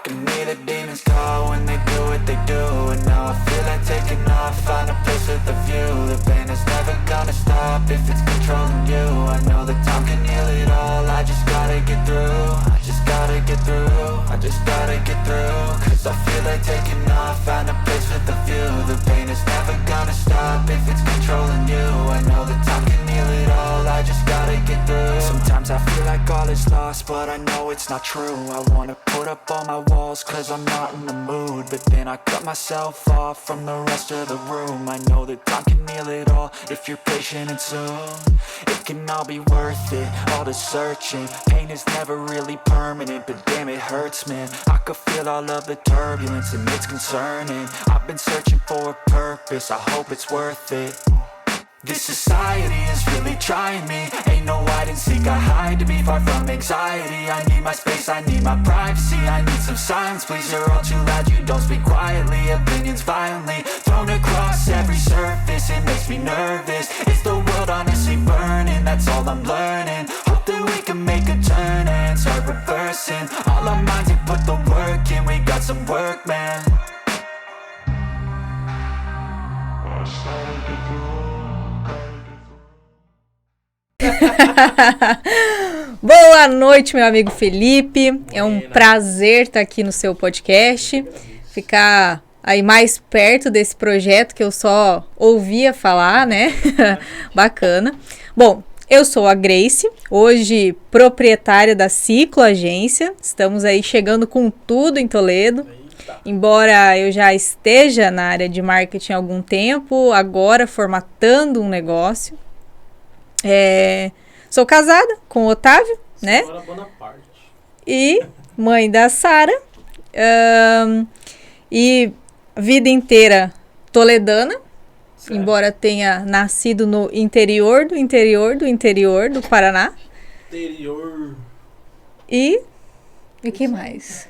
can hear the demons call when they do what they do. And now I feel like taking off, find a place with a view. The pain is never gonna stop if it's controlling you. I know that time can heal it all, I just gotta get through. I just gotta get through, I just gotta get through. Cause I feel like taking off, find a place with a view. The pain is never gonna stop if it's controlling you. I know that time can heal it all, I just gotta get through. Sometimes I feel like all is lost, but I know it's not true. I wanna put up all my walls cause I'm not in the mood, but then I cut myself off from the rest of the room. I know that time can heal it all if you're patient and soon it can all be worth it, all the searching. Pain is never really permanent, but damn it hurts, man. I could feel all of the turbulence and it's concerning. I've been searching for a purpose, I hope it's worth it. This society is really trying me. Ain't no hide and seek, I hide to be far from anxiety. I need my space, I need my privacy. I need some silence, please, you're all too loud. You don't speak quietly, opinions violently thrown across every surface. It makes me nervous, it's the world honestly burning. That's all I'm learning, hope that we can make a turn and start reversing. All our minds and put the work in, we got some work, man. Boa noite, meu amigo Felipe. É um prazer estar aqui no seu podcast, ficar aí mais perto desse projeto que eu só ouvia falar, né? Bacana. Bom, eu sou a Grace, hoje proprietária da Ciclo Agência. Estamos aí chegando com tudo em Toledo. Embora eu já esteja na área de marketing há algum tempo, agora formatando um negócio. Sou casada com o Otávio, né? E mãe da Sara. E vida inteira toledana, certo. Embora tenha nascido no interior do Paraná. Interior. E o que mais?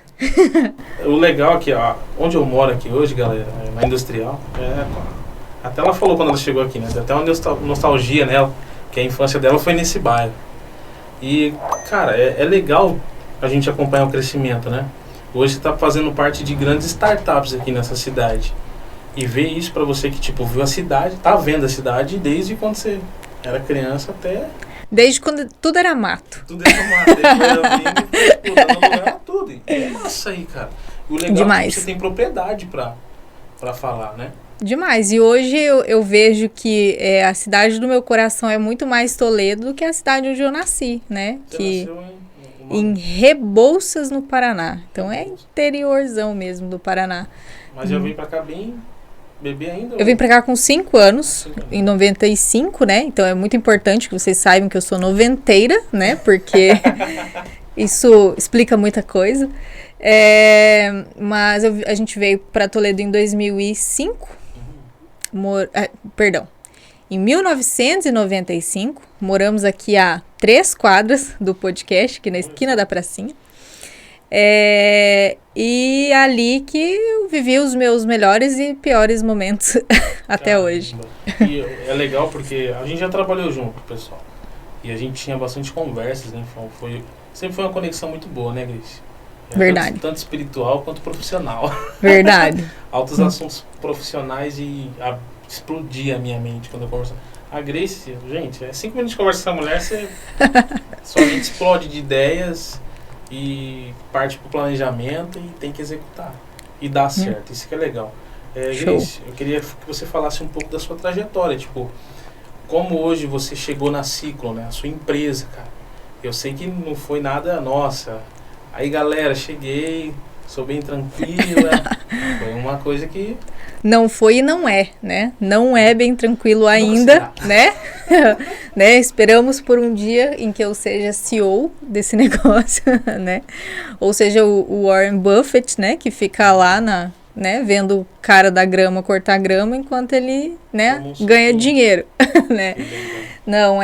O legal aqui, ó, onde eu moro aqui hoje, galera, na Industrial, até ela falou quando ela chegou aqui, né? Deu até uma nostalgia nela, que a infância dela foi nesse bairro. E, cara, é legal a gente acompanhar o crescimento, né? Hoje você tá fazendo parte de grandes startups aqui nessa cidade. E ver isso pra você que, tipo, viu a cidade, tá vendo a cidade desde quando você era criança até... Desde quando tudo era mato. Tudo era mato. Desde quando era tudo. É massa aí, cara. O legal demais. É que você tem propriedade pra falar, né? Demais. E hoje eu vejo que a cidade do meu coração é muito mais Toledo do que a cidade onde eu nasci, né? Você nasceu em em Rebouças, no Paraná. Então é interiorzão mesmo do Paraná. Mas eu vim pra cá bem bebê ainda? Eu vim pra cá com 5 anos, em 95, né? Então é muito importante que vocês saibam que eu sou noventeira, né? Porque isso explica muita coisa. Mas a gente veio pra Toledo em 2005. Em 1995, moramos aqui a 3 quadras do podcast, aqui na esquina da pracinha. E ali que eu vivi os meus melhores e piores momentos até hoje. E é legal porque a gente já trabalhou junto, pessoal. E a gente tinha bastante conversas, né? Sempre foi uma conexão muito boa, né, Grace? Verdade. Tanto espiritual quanto profissional. Verdade. Altos assuntos profissionais e explodia a minha mente quando eu conversava. A Grace, gente, 5 minutos de conversa com essa mulher, sua mente explode de ideias e parte pro planejamento e tem que executar. E dá certo, isso que é legal. Grace, eu queria que você falasse um pouco da sua trajetória, tipo, como hoje você chegou na Ciclo, né? A sua empresa, cara. Eu sei que não foi nada, nossa... Aí, galera, cheguei, sou bem tranquila, foi uma coisa que... Não foi e não é, né? Não é bem tranquilo ainda, né? Esperamos por um dia em que eu seja CEO desse negócio, né? Ou seja, o Warren Buffett, né? Que fica lá né? Vendo o cara da grama cortar grama enquanto ele, né? Ganha dinheiro, né? Não,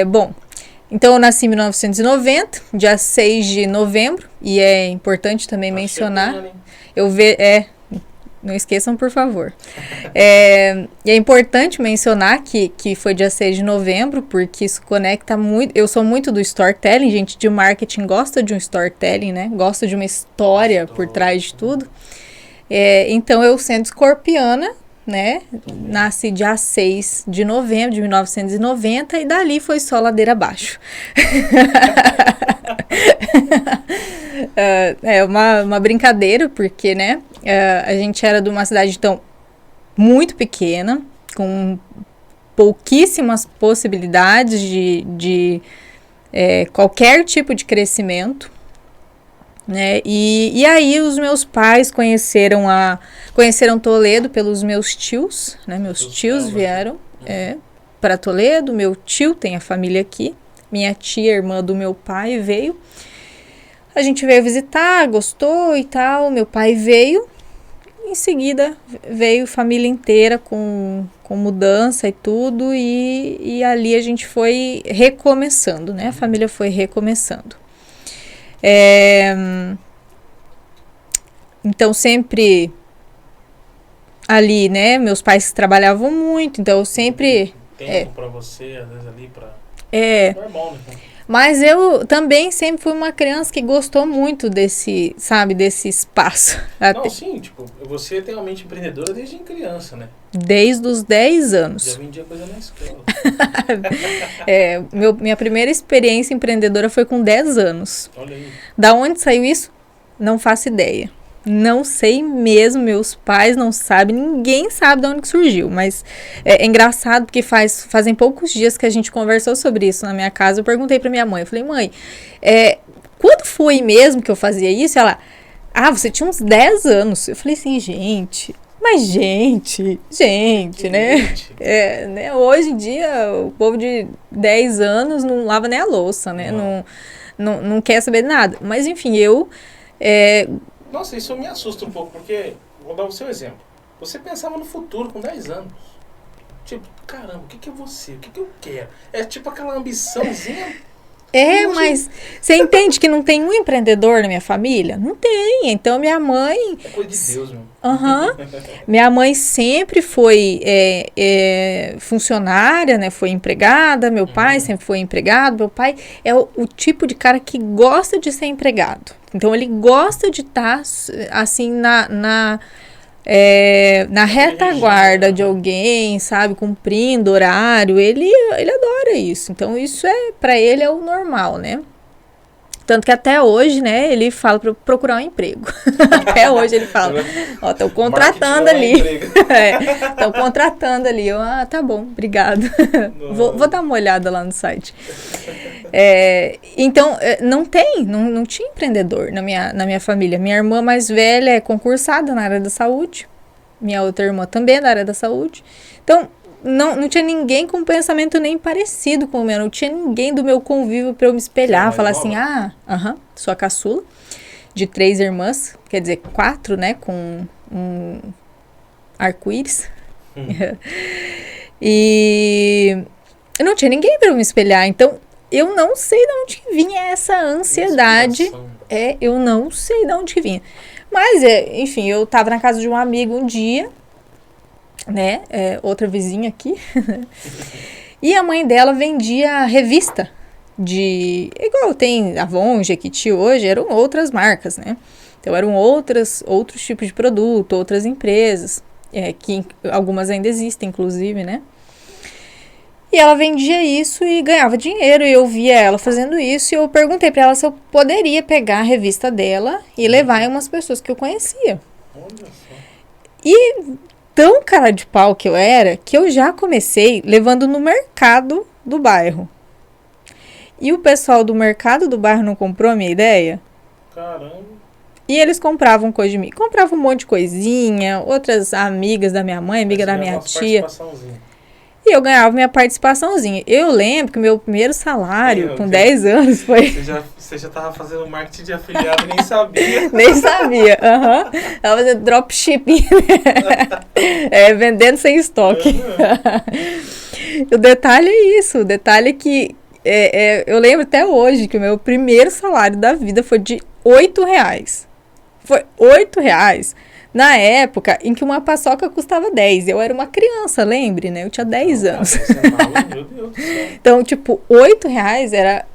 bom... Então, eu nasci em 1990, dia 6 de novembro, e é importante também mencionar. Não esqueçam, por favor. E é importante mencionar que foi dia 6 de novembro, porque isso conecta muito. Eu sou muito do storytelling, gente de marketing gosta de um storytelling, né? Gosta de uma história por trás de tudo. Então, eu sendo escorpiana, né? Nasci dia 6 de novembro de 1990 e dali foi só ladeira abaixo. É uma brincadeira, porque, né? A gente era de uma cidade, então, muito pequena, com pouquíssimas possibilidades de qualquer tipo de crescimento, né? E aí os meus pais conheceram Toledo pelos meus tios, né? Meus tios vieram para Toledo, meu tio tem a família aqui, minha tia, irmã do meu pai, veio. A gente veio visitar, gostou e tal, meu pai veio. Em seguida, veio família inteira com mudança e tudo, e ali a gente foi recomeçando, né? A família foi recomeçando. Então, sempre ali, né? Meus pais trabalhavam muito, então eu sempre... Tempo pra você, às vezes ali pra... Normal, né? Mas eu também sempre fui uma criança que gostou muito desse, sabe, desse espaço. Não, sim, tipo, você tem uma mente empreendedora desde criança, né? Desde os 10 anos. Já vendia coisa na escola. Minha primeira experiência empreendedora foi com 10 anos. Olha aí. Da onde saiu isso? Não faço ideia. Não sei mesmo, meus pais não sabem, ninguém sabe de onde que surgiu, mas é engraçado porque fazem poucos dias que a gente conversou sobre isso na minha casa. Eu perguntei pra minha mãe, eu falei, mãe, quando foi mesmo que eu fazia isso? Ela, você tinha uns 10 anos. Eu falei assim, gente, né? Hoje em dia, o povo de 10 anos não lava nem a louça, né? Não quer saber de nada. Mas enfim, Nossa, isso me assusta um pouco, porque, vou dar o seu exemplo. Você pensava no futuro com 10 anos. Tipo, caramba, o que é você? O que eu quero? É tipo aquela ambiçãozinha. Mas você entende que não tem um empreendedor na minha família? Não tem. Então, minha mãe... É coisa de Deus, meu. Minha mãe sempre foi funcionária, né? Foi empregada. Meu pai sempre foi empregado. Meu pai é o tipo de cara que gosta de ser empregado. Então, ele gosta de estar, assim, na retaguarda de alguém, sabe? Cumprindo horário. Ele adora isso. Então, isso pra ele é o normal, né? Tanto que até hoje, né, ele fala pra eu procurar um emprego. Até hoje ele fala, estão contratando ali. Estão contratando ali. Eu, tá bom, obrigado. Vou dar uma olhada lá no site. Então, não tinha empreendedor na minha família. Minha irmã mais velha é concursada na área da saúde. Minha outra irmã também é da área da saúde. Então, não tinha ninguém com um pensamento nem parecido com o meu. Não tinha ninguém do meu convívio para eu me espelhar. Falar assim, sou a caçula de 3 irmãs. Quer dizer, 4, né? Com um arco-íris. E eu não tinha ninguém para eu me espelhar. Então, eu não sei de onde que vinha essa ansiedade. Eu não sei de onde que vinha. Mas, enfim, eu tava na casa de um amigo um dia, né? Outra vizinha aqui. E a mãe dela vendia revista igual tem Avon, Jequiti hoje, eram outras marcas, né? Então, eram outros tipos de produto, outras empresas, que algumas ainda existem, inclusive, né? E ela vendia isso e ganhava dinheiro, e eu via ela fazendo isso, e eu perguntei pra ela se eu poderia pegar a revista dela e levar em umas pessoas que eu conhecia. Olha só. E tão cara de pau que eu era, que eu já comecei levando no mercado do bairro. E o pessoal do mercado do bairro não comprou a minha ideia? Caramba. E eles compravam coisa de mim. Compravam um monte de coisinha, outras amigas da minha mãe, amiga da minha tia. E eu ganhava minha participaçãozinha. Eu lembro que o meu primeiro salário, com 10 anos, foi... Você já tava fazendo marketing de afiliado e nem sabia. Nem sabia, Tava fazendo dropshipping. Vendendo sem estoque. O detalhe é isso. O detalhe é que... eu lembro até hoje que o meu primeiro salário da vida foi de R$8. Foi R$8. Na época em que uma paçoca custava 10, eu era uma criança, lembre, né? Eu tinha 10 anos. Meu Deus do céu. Então, tipo, R$ 8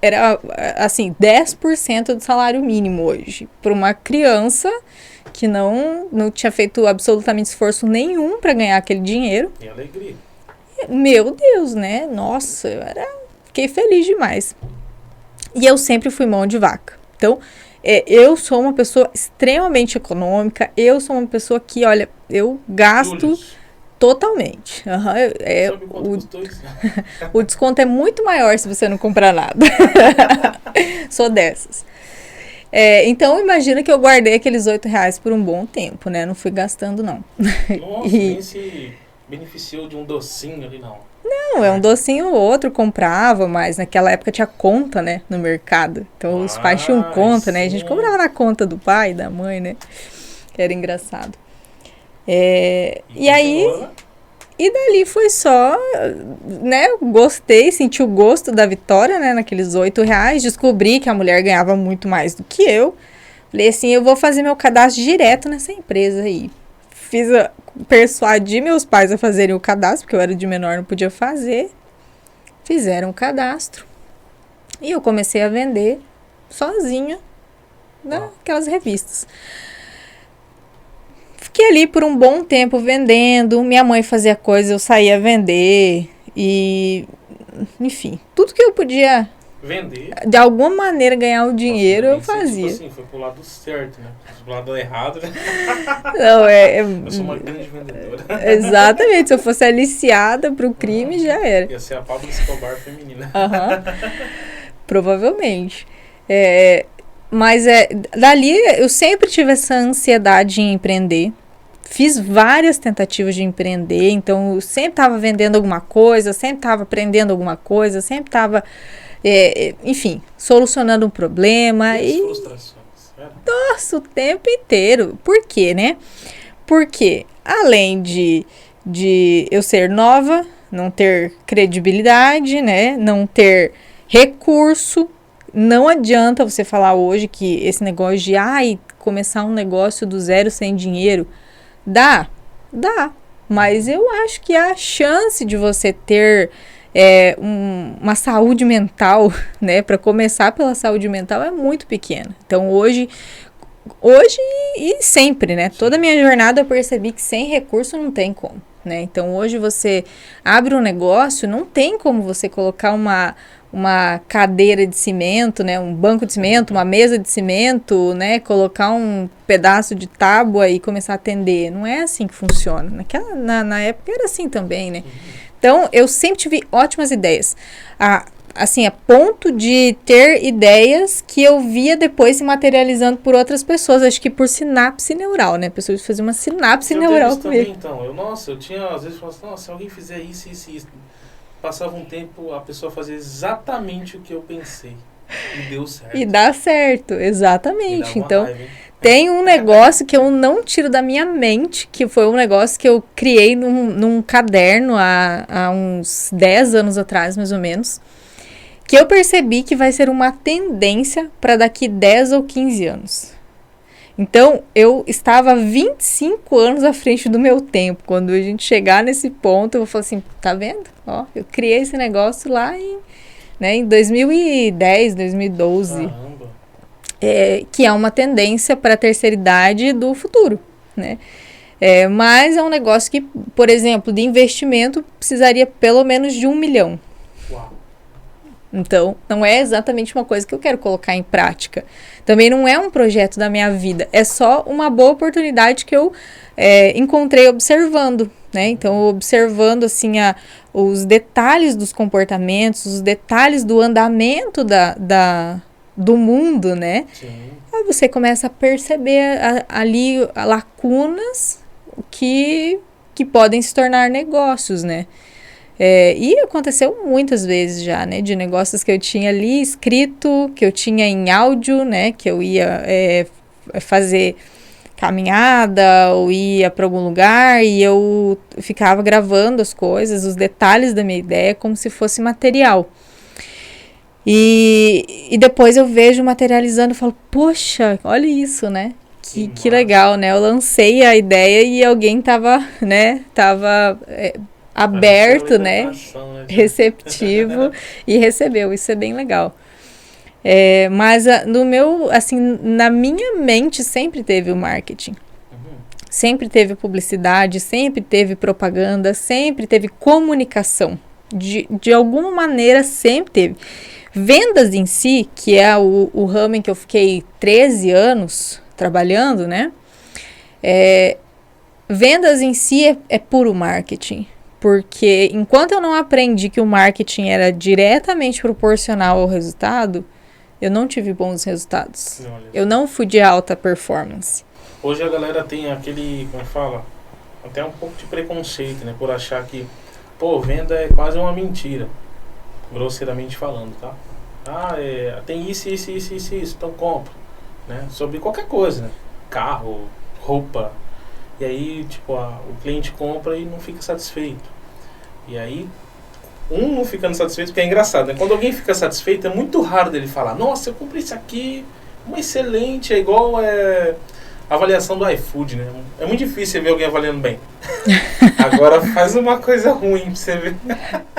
era assim, 10% do salário mínimo hoje. Para uma criança que não tinha feito absolutamente esforço nenhum para ganhar aquele dinheiro. E alegria. Meu Deus, né? Nossa, fiquei feliz demais. E eu sempre fui mão de vaca. Então, eu sou uma pessoa extremamente econômica. Eu sou uma pessoa que, olha, eu gasto Julius, totalmente. sabe quanto custou isso? O desconto é muito maior se você não comprar nada. Sou dessas. Então, imagina que eu guardei aqueles R$ 8 por um bom tempo, né? Não fui gastando, não. Nossa, nem se beneficiou de um docinho ali, não. Não, é um docinho ou outro, comprava, mas naquela época tinha conta, né, no mercado. Então, os pais tinham conta, né? A gente sim. cobrava na conta do pai, da mãe, né? Era engraçado. E aí, continuou, né? e dali foi só, né? Gostei, senti o gosto da vitória, né? Naqueles R$ 8. Descobri que a mulher ganhava muito mais do que eu. Falei assim, eu vou fazer meu cadastro direto nessa empresa aí. Persuadi meus pais a fazerem o cadastro, porque eu era de menor, não podia fazer. Fizeram o cadastro. E eu comecei a vender sozinha naquelas revistas. Fiquei ali por um bom tempo vendendo. Minha mãe fazia coisa, eu saía vender. E, enfim, tudo que eu podia, Vender. de alguma maneira, ganhar o dinheiro, eu Nossa, fazia. Tipo assim, foi pro lado certo, né? Pro lado errado, né? Não, Eu sou uma grande vendedora. exatamente. Se eu fosse aliciada pro crime, já era. Ia ser a Pablo Escobar feminina. Aham. Provavelmente. Mas dali eu sempre tive essa ansiedade em empreender. Fiz várias tentativas de empreender, então eu sempre estava vendendo alguma coisa, sempre estava aprendendo alguma coisa, sempre estava, enfim, solucionando um problema. E as E frustrações, era? nossa, o tempo inteiro. Por quê, né? Porque além de eu ser nova, não ter credibilidade, né? Não ter recurso, não adianta você falar hoje que esse negócio de começar um negócio do zero sem dinheiro. Dá, mas eu acho que a chance de você ter uma saúde mental, né, para começar pela saúde mental é muito pequena. Então hoje e sempre, né, toda a minha jornada eu percebi que sem recurso não tem como, né. Então hoje você abre um negócio, não tem como você colocar uma cadeira de cimento, né, um banco de cimento, uma mesa de cimento, né, colocar um pedaço de tábua e começar a atender. Não é assim que funciona. Na época era assim também, né? Então, eu sempre tive ótimas ideias. Assim, a ponto de ter ideias que eu via depois se materializando por outras pessoas. Acho que por sinapse neural, né? Pessoas faziam uma sinapse neural comigo. Também, então. Eu tinha, às vezes, falava assim, nossa, se alguém fizer isso, passava um tempo, a pessoa fazia exatamente o que eu pensei. E deu certo. E dá certo, exatamente. Então, raiva, tem um negócio que eu não tiro da minha mente, que foi um negócio que eu criei num caderno há uns 10 anos atrás, mais ou menos, que eu percebi que vai ser uma tendência para daqui 10 ou 15 anos. Então, eu estava 25 anos à frente do meu tempo. Quando a gente chegar nesse ponto, eu vou falar assim, tá vendo? Ó, eu criei esse negócio lá em 2010, 2012. Caramba. Que é uma tendência para a terceira idade do futuro, né? Mas é um negócio que, por exemplo, de investimento, precisaria pelo menos de 1 milhão. Uau. Então, não é exatamente uma coisa que eu quero colocar em prática. Também não é um projeto da minha vida. É só uma boa oportunidade que eu encontrei observando, né? Então, observando, assim, os detalhes dos comportamentos, os detalhes do andamento do mundo, né? Sim. Aí você começa a perceber ali lacunas que podem se tornar negócios, né? E aconteceu muitas vezes já, né? De negócios que eu tinha ali escrito, que eu tinha em áudio, né? Que eu ia fazer caminhada ou ia para algum lugar e eu ficava gravando as coisas, os detalhes da minha ideia como se fosse material. E depois eu vejo materializando e falo, poxa, olha isso, né? Que legal, né? Eu lancei a ideia e alguém tava aberto, né? Receptivo e recebeu. Isso é bem legal. Mas no meu, assim, na minha mente sempre teve o marketing. Sempre teve publicidade, sempre teve propaganda, sempre teve comunicação. De alguma maneira sempre teve. Vendas em si, que é o ramo em que eu fiquei 13 anos trabalhando, né? Vendas em si é puro marketing. Porque enquanto eu não aprendi que o marketing era diretamente proporcional ao resultado, eu não tive bons resultados. Eu não fui de alta performance. Hoje a galera tem aquele, como fala, até um pouco de preconceito, né? Por achar que, venda é quase uma mentira. Grosseiramente falando, tá? Tem isso, então compra, né? Sobre qualquer coisa, né? Carro, roupa. E aí, tipo, o cliente compra e não fica satisfeito. E aí, não ficando satisfeito, porque é engraçado, né? Quando alguém fica satisfeito, é muito raro dele falar, nossa, eu comprei isso aqui, excelente, é igual a avaliação do iFood, né? É muito difícil você ver alguém avaliando bem. Agora faz uma coisa ruim pra você ver.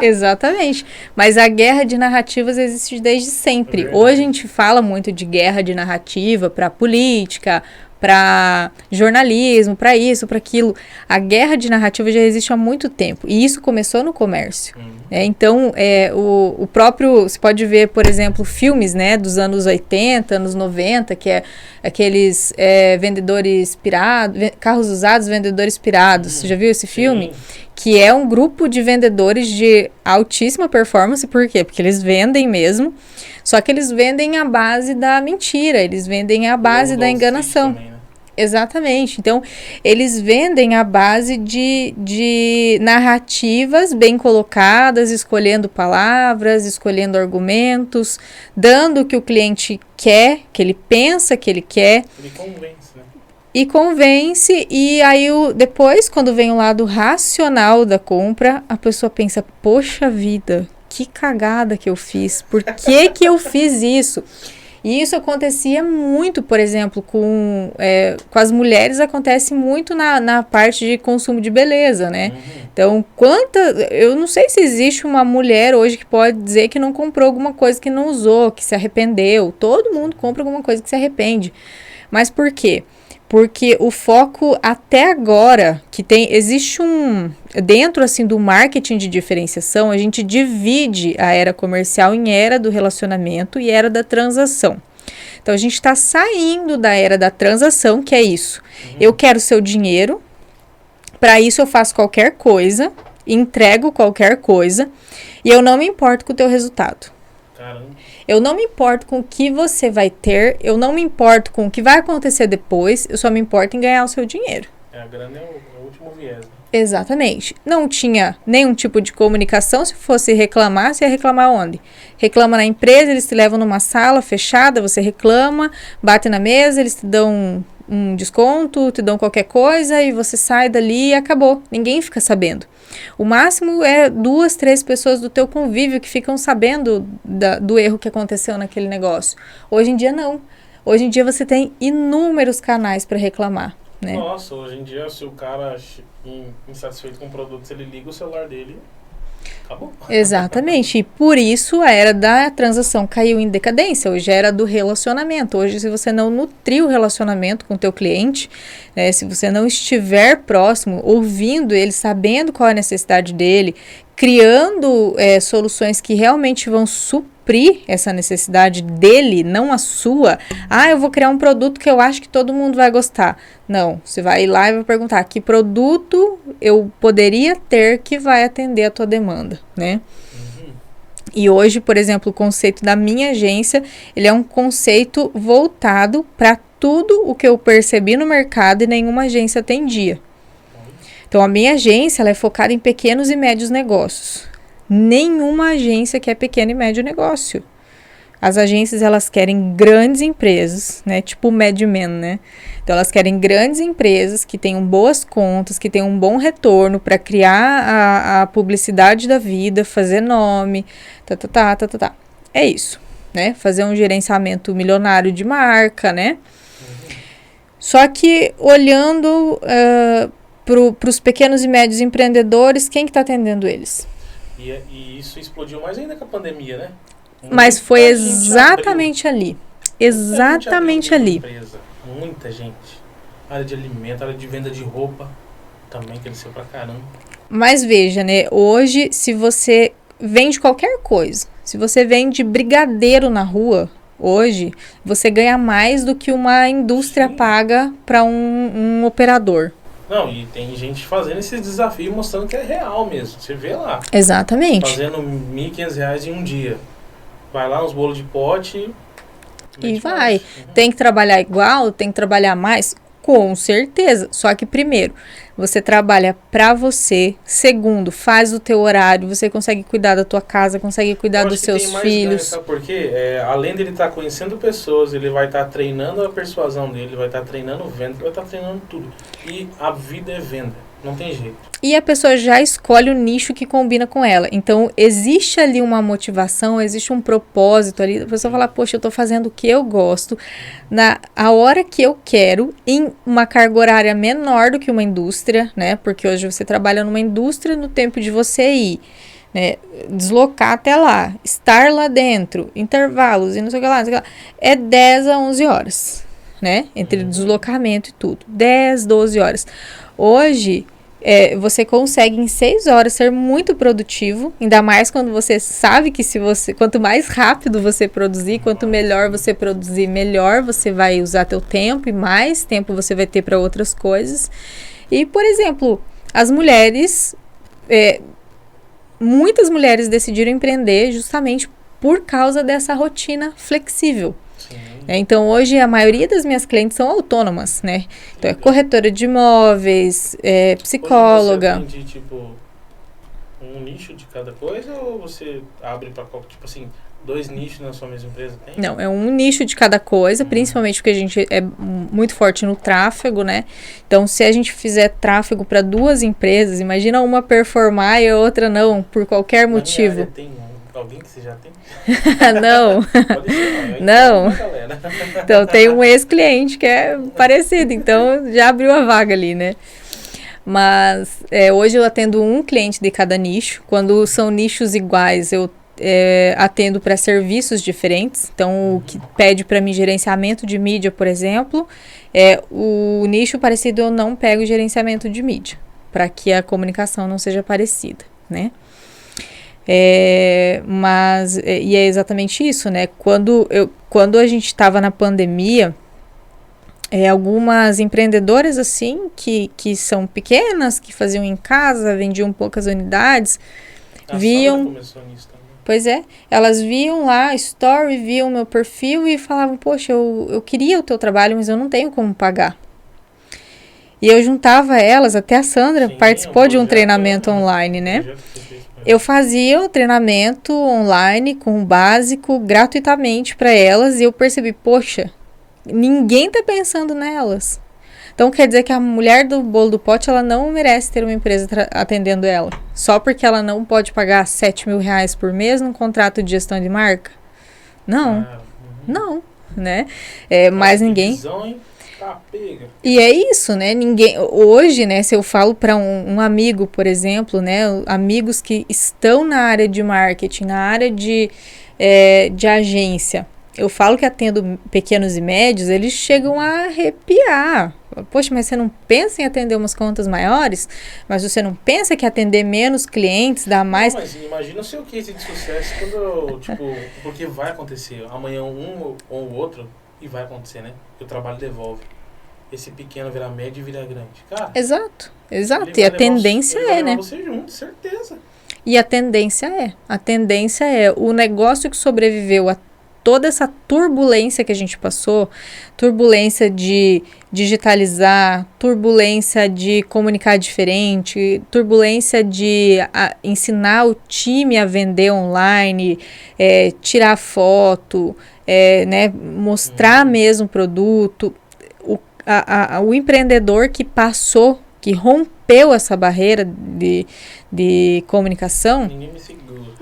Exatamente. Mas a guerra de narrativas existe desde sempre. Hoje a gente fala muito de guerra de narrativa para política, para jornalismo, para isso, para aquilo. A guerra de narrativa já existe há muito tempo. E isso começou no comércio. Então, o próprio... Você pode ver, por exemplo, filmes, né, dos anos 80, anos 90, que é aqueles vendedores pirados, carros usados, vendedores pirados. Você já viu esse filme? Sim. Que é um grupo de vendedores de altíssima performance. Por quê? Porque eles vendem mesmo. Só que eles vendem à base da mentira. Eles vendem à base da enganação. Também, né? Exatamente. Então, eles vendem à base de narrativas bem colocadas, escolhendo palavras, escolhendo argumentos, dando o que o cliente quer, que ele pensa que ele quer. Ele convence, né? E convence, e aí depois, quando vem o lado racional da compra, a pessoa pensa, poxa vida, que cagada que eu fiz, por que eu fiz isso? E isso acontecia muito, por exemplo, com as mulheres, acontece muito na parte de consumo de beleza, né? Então, eu não sei se existe uma mulher hoje que pode dizer que não comprou alguma coisa que não usou, que se arrependeu. Todo mundo compra alguma coisa que se arrepende. Mas por quê? Porque o foco até agora, existe dentro assim do marketing de diferenciação, a gente divide a era comercial em era do relacionamento e era da transação. Então a gente está saindo da era da transação, que é isso. Eu quero seu dinheiro, para isso eu faço qualquer coisa, entrego qualquer coisa, e eu não me importo com o teu resultado. Caramba. Eu não me importo com o que você vai ter, eu não me importo com o que vai acontecer depois, eu só me importo em ganhar o seu dinheiro. A grana é o último viés. Né? Exatamente. Não tinha nenhum tipo de comunicação. Se fosse reclamar, você ia reclamar onde? Reclama na empresa, eles te levam numa sala fechada, você reclama, bate na mesa, eles te dão um desconto, te dão qualquer coisa e você sai dali e acabou. Ninguém fica sabendo. O máximo é 2, 3 pessoas do teu convívio que ficam sabendo do erro que aconteceu naquele negócio. Hoje em dia, não. Hoje em dia, você tem inúmeros canais para reclamar. Né? Nossa, hoje em dia, se o cara insatisfeito com o produto, se ele liga o celular dele, acabou. Exatamente, e por isso a era da transação caiu em decadência. Hoje é a era do relacionamento. Hoje, se você não nutrir o relacionamento com o teu cliente, né, se você não estiver próximo, ouvindo ele, sabendo qual é a necessidade dele, criando soluções que realmente vão suprir essa necessidade dele, não a sua. Eu vou criar um produto que eu acho que todo mundo vai gostar. Não, você vai lá e vai perguntar que produto eu poderia ter que vai atender a tua demanda, né? E hoje, por exemplo, o conceito da minha agência, ele é um conceito voltado para tudo o que eu percebi no mercado e nenhuma agência atendia. Então, a minha agência ela é focada em pequenos e médios negócios. Nenhuma agência quer pequeno e médio negócio. As agências, elas querem grandes empresas, né? Tipo o Mad Men, né? Então, elas querem grandes empresas que tenham boas contas, que tenham um bom retorno para criar a publicidade da vida, fazer nome, É isso, né? Fazer um gerenciamento milionário de marca, né? Só que olhando para os pequenos e médios empreendedores, quem que está atendendo eles? E isso explodiu mais ainda com a pandemia, né? Mas foi Muita gente exatamente ali. Exatamente ali. Empresa, muita gente. Área de alimento, área de venda de roupa também cresceu pra caramba. Mas veja, né? Hoje, se você vende qualquer coisa, se você vende brigadeiro na rua, hoje, você ganha mais do que uma indústria Sim. paga para um operador. Não, e tem gente fazendo esses desafios mostrando que é real mesmo. Você vê lá. Exatamente. Fazendo R$1.500 em um dia. Vai lá uns bolos de pote. E mete vai. mais. Tem que trabalhar igual, tem que trabalhar mais? Com certeza. Só que primeiro, você trabalha pra você. Segundo, faz o teu horário. Você consegue cuidar da tua casa, consegue cuidar Eu dos acho que tem seus mais ganho, filhos. sabe por quê? Além dele estar conhecendo pessoas, ele vai estar treinando a persuasão dele, vai estar treinando venda, vai estar treinando tudo. E a vida é venda, não tem jeito. E a pessoa já escolhe o nicho que combina com ela. Então, existe ali uma motivação, existe um propósito ali. A pessoa fala, poxa, eu tô fazendo o que eu gosto, a hora que eu quero, em uma carga horária menor do que uma indústria, né? Porque hoje você trabalha numa indústria no tempo de você ir, né? Deslocar até lá, estar lá dentro, intervalos e não sei o que lá, não sei o que lá. É 10 a 11 horas, né? Entre deslocamento e tudo. 10, 12 horas. Hoje, você consegue em 6 horas ser muito produtivo, ainda mais quando você sabe que quanto mais rápido você produzir, quanto melhor você produzir, melhor você vai usar teu tempo e mais tempo você vai ter para outras coisas. E, por exemplo, as mulheres, muitas mulheres decidiram empreender justamente por causa dessa rotina flexível. Então, hoje, a maioria das minhas clientes são autônomas, né? Então, é corretora de imóveis, psicóloga. Hoje você atende, tipo, um nicho de cada coisa ou você abre para, tipo assim, 2 nichos na sua mesma empresa? Tem? Não, é um nicho de cada coisa, principalmente porque a gente é muito forte no tráfego, né? Então, se a gente fizer tráfego para 2 empresas, imagina uma performar e a outra não, por qualquer motivo. Minha área tem alguém que você já tem? Não. Pode ser, Não. Galera. Então, tem um ex-cliente que é parecido, então já abriu a vaga ali, né? Mas hoje eu atendo um cliente de cada nicho. Quando são nichos iguais, eu atendo para serviços diferentes. Então, o que pede para mim gerenciamento de mídia, por exemplo, o nicho parecido eu não pego gerenciamento de mídia, para que a comunicação não seja parecida, né? Mas é exatamente isso, né? Quando a gente estava na pandemia, algumas empreendedoras assim, que são pequenas, que faziam em casa, vendiam poucas unidades, viam... Começou nisso também. Pois é, elas viam lá a story, viam meu perfil e falavam, poxa, eu queria o teu trabalho, mas eu não tenho como pagar. E eu juntava elas, até a Sandra participou de um treinamento online, né? Eu fazia o treinamento online com o básico gratuitamente para elas e eu percebi, poxa, ninguém tá pensando nelas. Então quer dizer que a mulher do bolo do pote, ela não merece ter uma empresa atendendo ela, só porque ela não pode pagar R$7.000 por mês num contrato de gestão de marca? Não, não, né? Mas ninguém... Visão, hein? Tá, pega. E é isso, né? Ninguém hoje, né? Se eu falo para um amigo, por exemplo, né? Amigos que estão na área de marketing, na área de agência, eu falo que atendo pequenos e médios, eles chegam a arrepiar. Poxa, mas você não pensa em atender umas contas maiores? Mas você não pensa que atender menos clientes dá mais? Não, mas imagina o seu case de sucesso quando, tipo, porque vai acontecer. Amanhã um ou o outro, e vai acontecer, né? O trabalho devolve. Esse pequeno virar médio e virar grande. Cara, Exato. E a tendência né? Você junto, certeza. E a tendência o negócio que sobreviveu a toda essa turbulência que a gente passou, turbulência de digitalizar, turbulência de comunicar diferente, turbulência de ensinar o time a vender online, tirar foto, né, mostrar mesmo o produto. O empreendedor que passou, que rompeu essa barreira de comunicação, Ninguém me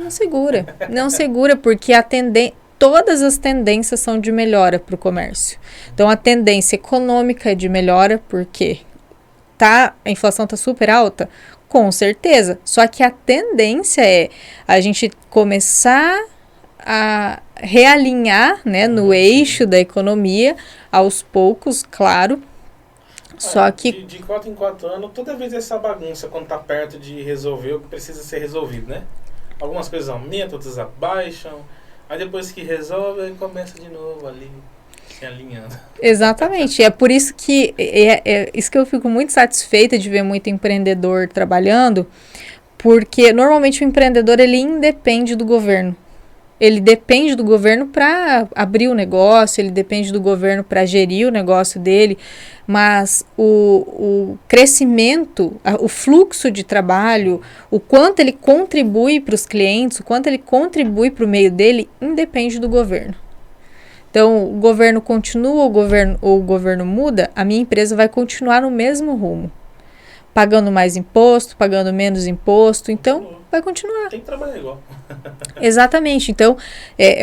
segura. não segura, porque todas as tendências são de melhora para o comércio. Então, a tendência econômica é de melhora, porque a inflação está super alta, com certeza. Só que a tendência é a gente começar a realinhar, né, no eixo da economia, aos poucos, claro. Só que... De 4 em 4 anos, toda vez essa bagunça, quando tá perto de resolver o que precisa ser resolvido, né? Algumas coisas aumentam, outras abaixam. Aí depois que resolve, aí começa de novo ali, se alinhando. Exatamente. É por isso que isso que eu fico muito satisfeita de ver muito empreendedor trabalhando, porque normalmente o empreendedor, ele independe do governo. Ele depende do governo para abrir o negócio, ele depende do governo para gerir o negócio dele, mas o crescimento, o fluxo de trabalho, o quanto ele contribui para os clientes, o quanto ele contribui para o meio dele, independe do governo. Então, o governo continua, o governo muda, a minha empresa vai continuar no mesmo rumo. Pagando mais imposto, pagando menos imposto, então vai continuar. Tem que trabalhar igual. Exatamente. Então,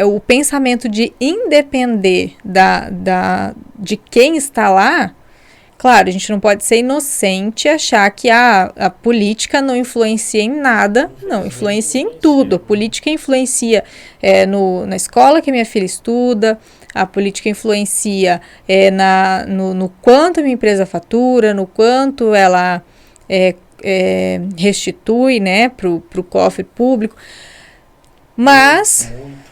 o pensamento de independer de quem está lá, claro, a gente não pode ser inocente e achar que a política não influencia em nada. Não, influencia em tudo. A política influencia na escola que minha filha estuda, a política influencia no quanto a minha empresa fatura, no quanto ela restitui, né, para o cofre público. Mas,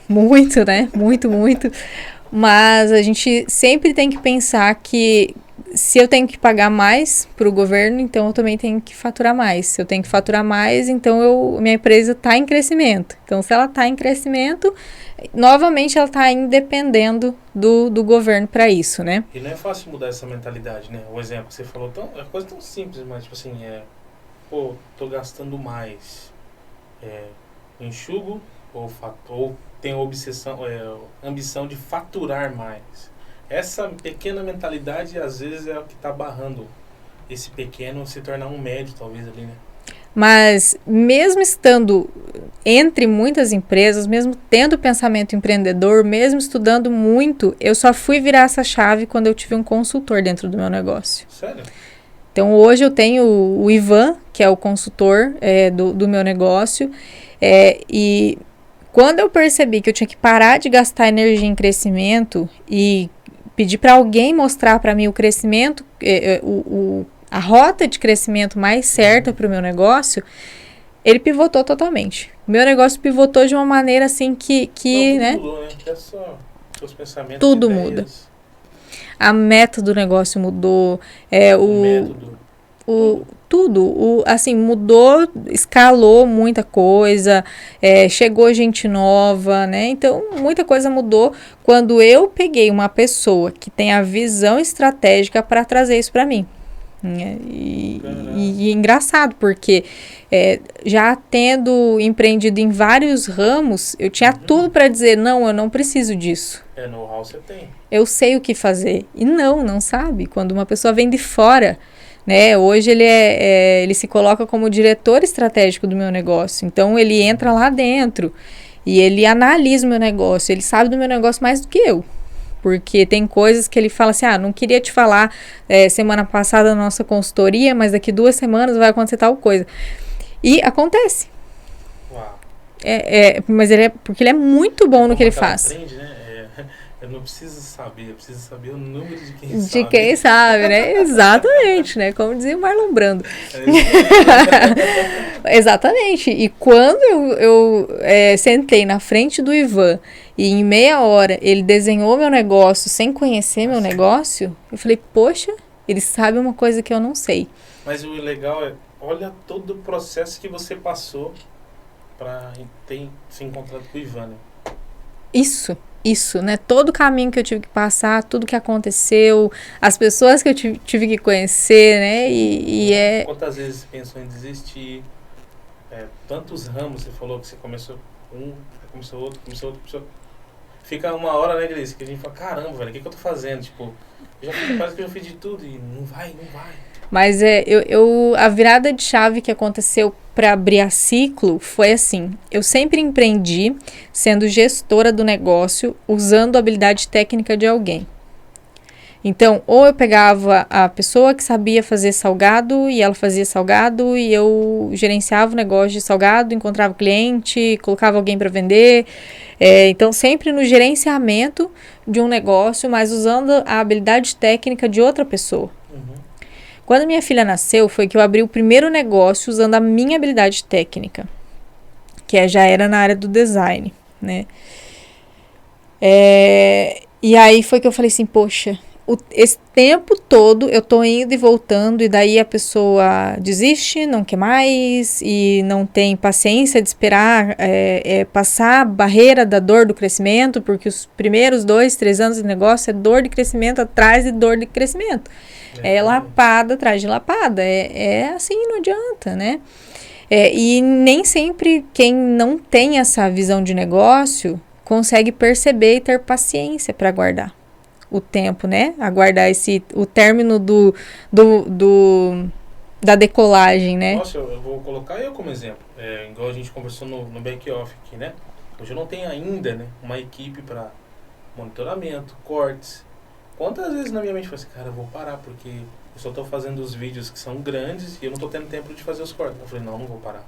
muito, né? Muito. Mas a gente sempre tem que pensar que se eu tenho que pagar mais para o governo, então eu também tenho que faturar mais. Se eu tenho que faturar mais, então minha empresa está em crescimento. Então, se ela está em crescimento, novamente ela está independendo do governo para isso, né? E não é fácil mudar essa mentalidade, né? O exemplo que você falou, é coisa tão simples, mas tipo assim, tô gastando mais. Enxugo ou tenho ambição de faturar mais. Essa pequena mentalidade, às vezes, é o que está barrando esse pequeno se tornar um médio, talvez, ali, né? Mas, mesmo estando entre muitas empresas, mesmo tendo pensamento empreendedor, mesmo estudando muito, eu só fui virar essa chave quando eu tive um consultor dentro do meu negócio. Sério? Então, hoje eu tenho o Ivan, que é o consultor do meu negócio, e quando eu percebi que eu tinha que parar de gastar energia em crescimento e pedir para alguém mostrar para mim o crescimento, a rota de crescimento mais certa para o meu negócio, ele pivotou totalmente. O meu negócio pivotou de uma maneira assim que tudo né? Mudou, né? É só seus pensamentos. Tudo ideias. Muda. A meta do negócio mudou. O método. Tudo, assim, mudou, escalou muita coisa, chegou gente nova, né? Então, muita coisa mudou quando eu peguei uma pessoa que tem a visão estratégica para trazer isso para mim. E é engraçado, porque já tendo empreendido em vários ramos, eu tinha tudo para dizer, não, eu não preciso disso. Know-how você tem. Eu sei o que fazer. E não sabe. Quando uma pessoa vem de fora, né? Hoje ele se coloca como diretor estratégico do meu negócio. Então, ele entra lá dentro e ele analisa o meu negócio. Ele sabe do meu negócio mais do que eu. Porque tem coisas que ele fala assim, não queria te falar semana passada na nossa consultoria, mas daqui 2 semanas vai acontecer tal coisa. E acontece. Uau. Mas porque ele é muito bom no que ele faz. Aprende, né? Eu não preciso saber, eu preciso saber o número de quem sabe. De quem sabe, né? Exatamente, né? Como dizia o Marlon Brando. Exatamente. E quando eu sentei na frente do Ivan e em meia hora ele desenhou meu negócio sem conhecer meu negócio, eu falei, poxa, ele sabe uma coisa que eu não sei. Mas o legal olha todo o processo que você passou para ter se encontrado com o Ivan, né? Isso, né? Todo o caminho que eu tive que passar, tudo que aconteceu, as pessoas que eu tive que conhecer, né? Quantas vezes você pensou em desistir? Tantos ramos, você falou que você começou começou outro. Fica uma hora, né, Grace, que a gente fala, caramba, velho, o que eu tô fazendo? Tipo, parece que eu já fiz de tudo e não vai. Mas a virada de chave que aconteceu para abrir a Ciclo foi assim: eu sempre empreendi sendo gestora do negócio, usando a habilidade técnica de alguém. Então, ou eu pegava a pessoa que sabia fazer salgado e ela fazia salgado e eu gerenciava o negócio de salgado, encontrava cliente, colocava alguém para vender. Então, sempre no gerenciamento de um negócio, mas usando a habilidade técnica de outra pessoa. Quando minha filha nasceu, foi que eu abri o primeiro negócio usando a minha habilidade técnica, que já era na área do design, né? E aí foi que eu falei assim, poxa, esse tempo todo eu tô indo e voltando, e daí a pessoa desiste, não quer mais, e não tem paciência de esperar passar a barreira da dor do crescimento, porque os primeiros 2, 3 anos de negócio é dor de crescimento atrás de dor de crescimento. É lapada atrás de lapada, assim, não adianta, né? E nem sempre quem não tem essa visão de negócio consegue perceber e ter paciência para aguardar o tempo, né? Aguardar o término da decolagem, né? Nossa, eu vou colocar eu como exemplo. Igual a gente conversou no back-off aqui, né? Hoje eu não tenho ainda, né, uma equipe para monitoramento, cortes. Quantas vezes na minha mente eu falei assim, cara, eu vou parar, porque eu só tô fazendo os vídeos que são grandes e eu não tô tendo tempo de fazer os cortes. Eu falei, não vou parar.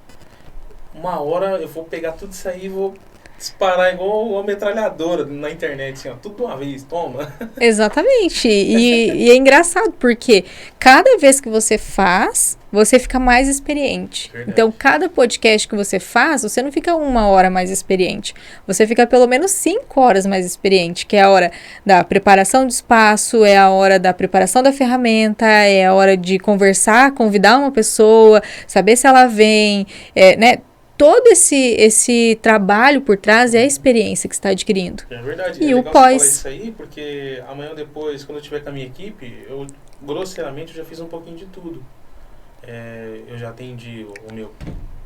Uma hora eu vou pegar tudo isso aí e vou disparar igual uma metralhadora na internet, assim, ó, tudo de uma vez, toma. Exatamente. E é engraçado, porque cada vez que você faz, você fica mais experiente. Verdade. Então, cada podcast que você faz, você não fica 1 hora mais experiente. Você fica pelo menos 5 horas mais experiente, que é a hora da preparação do espaço, é a hora da preparação da ferramenta, é a hora de conversar, convidar uma pessoa, saber se ela vem, né? Todo esse trabalho por trás é a experiência que você está adquirindo. É verdade. E é o legal pós. Você falar isso aí, porque amanhã ou depois, quando eu estiver com a minha equipe, eu, grosseiramente, já fiz um pouquinho de tudo. Eu já atendi o meu,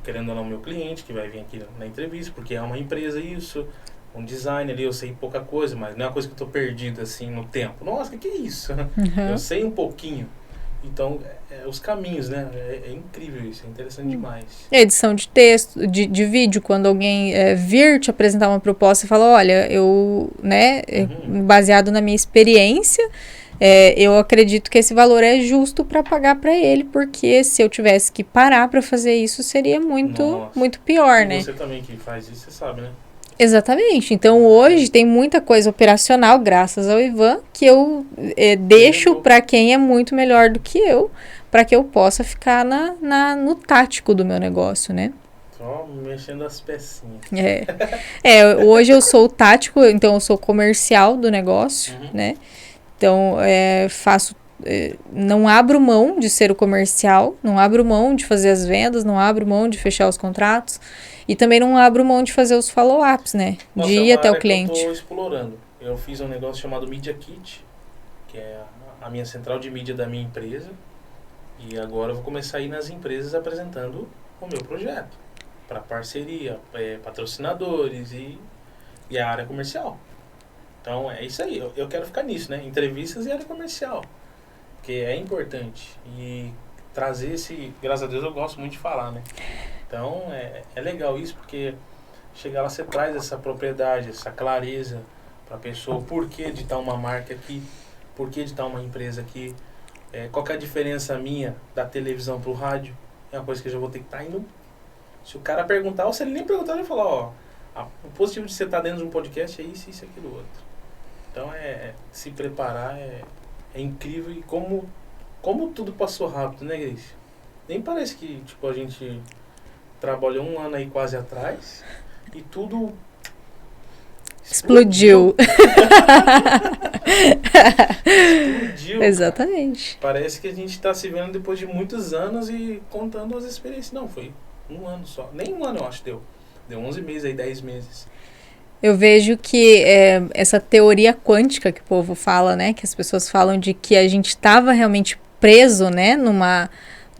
querendo ou não, o meu cliente, que vai vir aqui na entrevista, porque é uma empresa isso, um design ali, eu sei pouca coisa, mas não é uma coisa que eu estou perdido assim no tempo. Nossa, que é isso? Uhum. Eu sei um pouquinho. Então, os caminhos, né? É incrível isso, é interessante demais. Edição de texto, de vídeo, quando alguém vir te apresentar uma proposta e fala, olha, eu, né, baseado na minha experiência, eu acredito que esse valor é justo para pagar para ele, porque se eu tivesse que parar para fazer isso, seria muito pior, né? Você também que faz isso, você sabe, né? Exatamente. Então, hoje tem muita coisa operacional, graças ao Ivan, que eu deixo para quem é muito melhor do que eu, para que eu possa ficar no tático do meu negócio, né? Só mexendo as pecinhas. Hoje eu sou o tático, então eu sou comercial do negócio, né? Então, faço... não abro mão de ser o comercial, não abro mão de fazer as vendas, não abro mão de fechar os contratos. E também não abro mão de fazer os follow-ups, né? Nossa, de ir até o cliente. Eu estou explorando. Eu fiz um negócio chamado Media Kit, que é a minha central de mídia da minha empresa. E agora eu vou começar a ir nas empresas apresentando o meu projeto. Para parceria, patrocinadores e a área comercial. Então é isso aí. Eu quero ficar nisso, né? Entrevistas e área comercial. Que é importante. E trazer graças a Deus eu gosto muito de falar, né? Então, é legal isso, porque chegar lá você traz essa propriedade, essa clareza para a pessoa, o porquê de estar uma marca aqui, porquê de estar uma empresa aqui, qual que é a diferença minha da televisão para o rádio, é uma coisa que eu já vou ter que estar indo. Se o cara perguntar, ou se ele nem perguntar, ele vai falar, o positivo de você estar dentro de um podcast é isso, isso e aquilo outro. Então, se preparar é incrível, e como tudo passou rápido, né, Grace? Nem parece que, tipo, a gente trabalhou 1 ano aí quase atrás e tudo explodiu. Explodiu. Exatamente. Parece que a gente está se vendo depois de muitos anos e contando as experiências. Não, foi 1 ano só. Nem 1 ano eu acho deu. Deu 11 meses aí, 10 meses. Eu vejo que essa teoria quântica que o povo fala, né? Que as pessoas falam de que a gente estava realmente preso, né?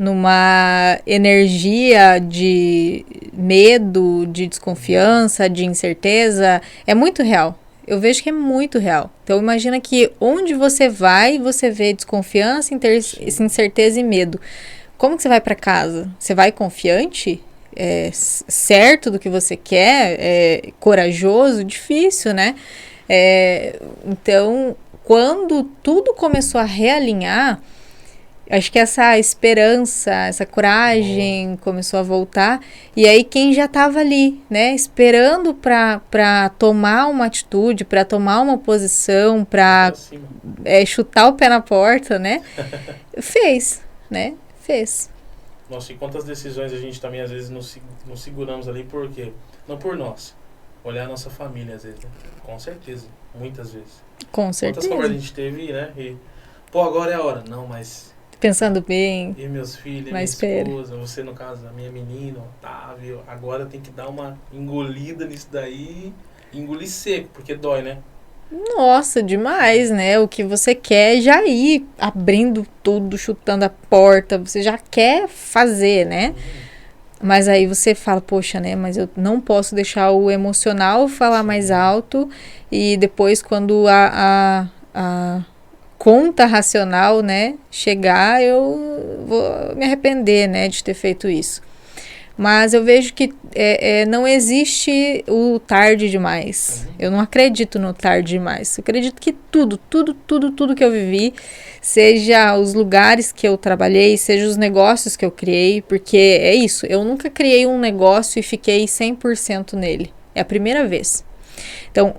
Numa energia de medo, de desconfiança, de incerteza, é muito real. Eu vejo que é muito real. Então, imagina que onde você vai, você vê desconfiança, incerteza e medo. Como que você vai para casa? Você vai confiante? Certo do que você quer? Corajoso? Difícil, né? Então, quando tudo começou a realinhar, acho que essa esperança, essa coragem começou a voltar. E aí quem já estava ali, né, esperando para tomar uma atitude, para tomar uma posição, para chutar o pé na porta, né, fez, né, fez. Nossa, e quantas decisões a gente também às vezes nos seguramos ali, por quê? Não por nós. Olhar a nossa família às vezes, né? Com certeza, muitas vezes. Com certeza. Quantas conversas a gente teve, né, e, pô, agora é a hora. Não, mas... Pensando bem. E meus filhos, minha esposa, você no caso, a minha menina, Otávio, agora tem que dar uma engolida nisso daí, engolir seco, porque dói, né? Nossa, demais, né? O que você quer é já ir abrindo tudo, chutando a porta, você já quer fazer, né? Mas aí você fala, poxa, né? Mas eu não posso deixar o emocional falar mais alto e depois quando a conta racional, né, chegar, eu vou me arrepender, né, de ter feito isso. Mas eu vejo que não existe o tarde demais. Eu não acredito no tarde demais. Eu acredito que tudo que eu vivi, seja os lugares que eu trabalhei, seja os negócios que eu criei, porque é isso, eu nunca criei um negócio e fiquei 100% nele. É a primeira vez. Então,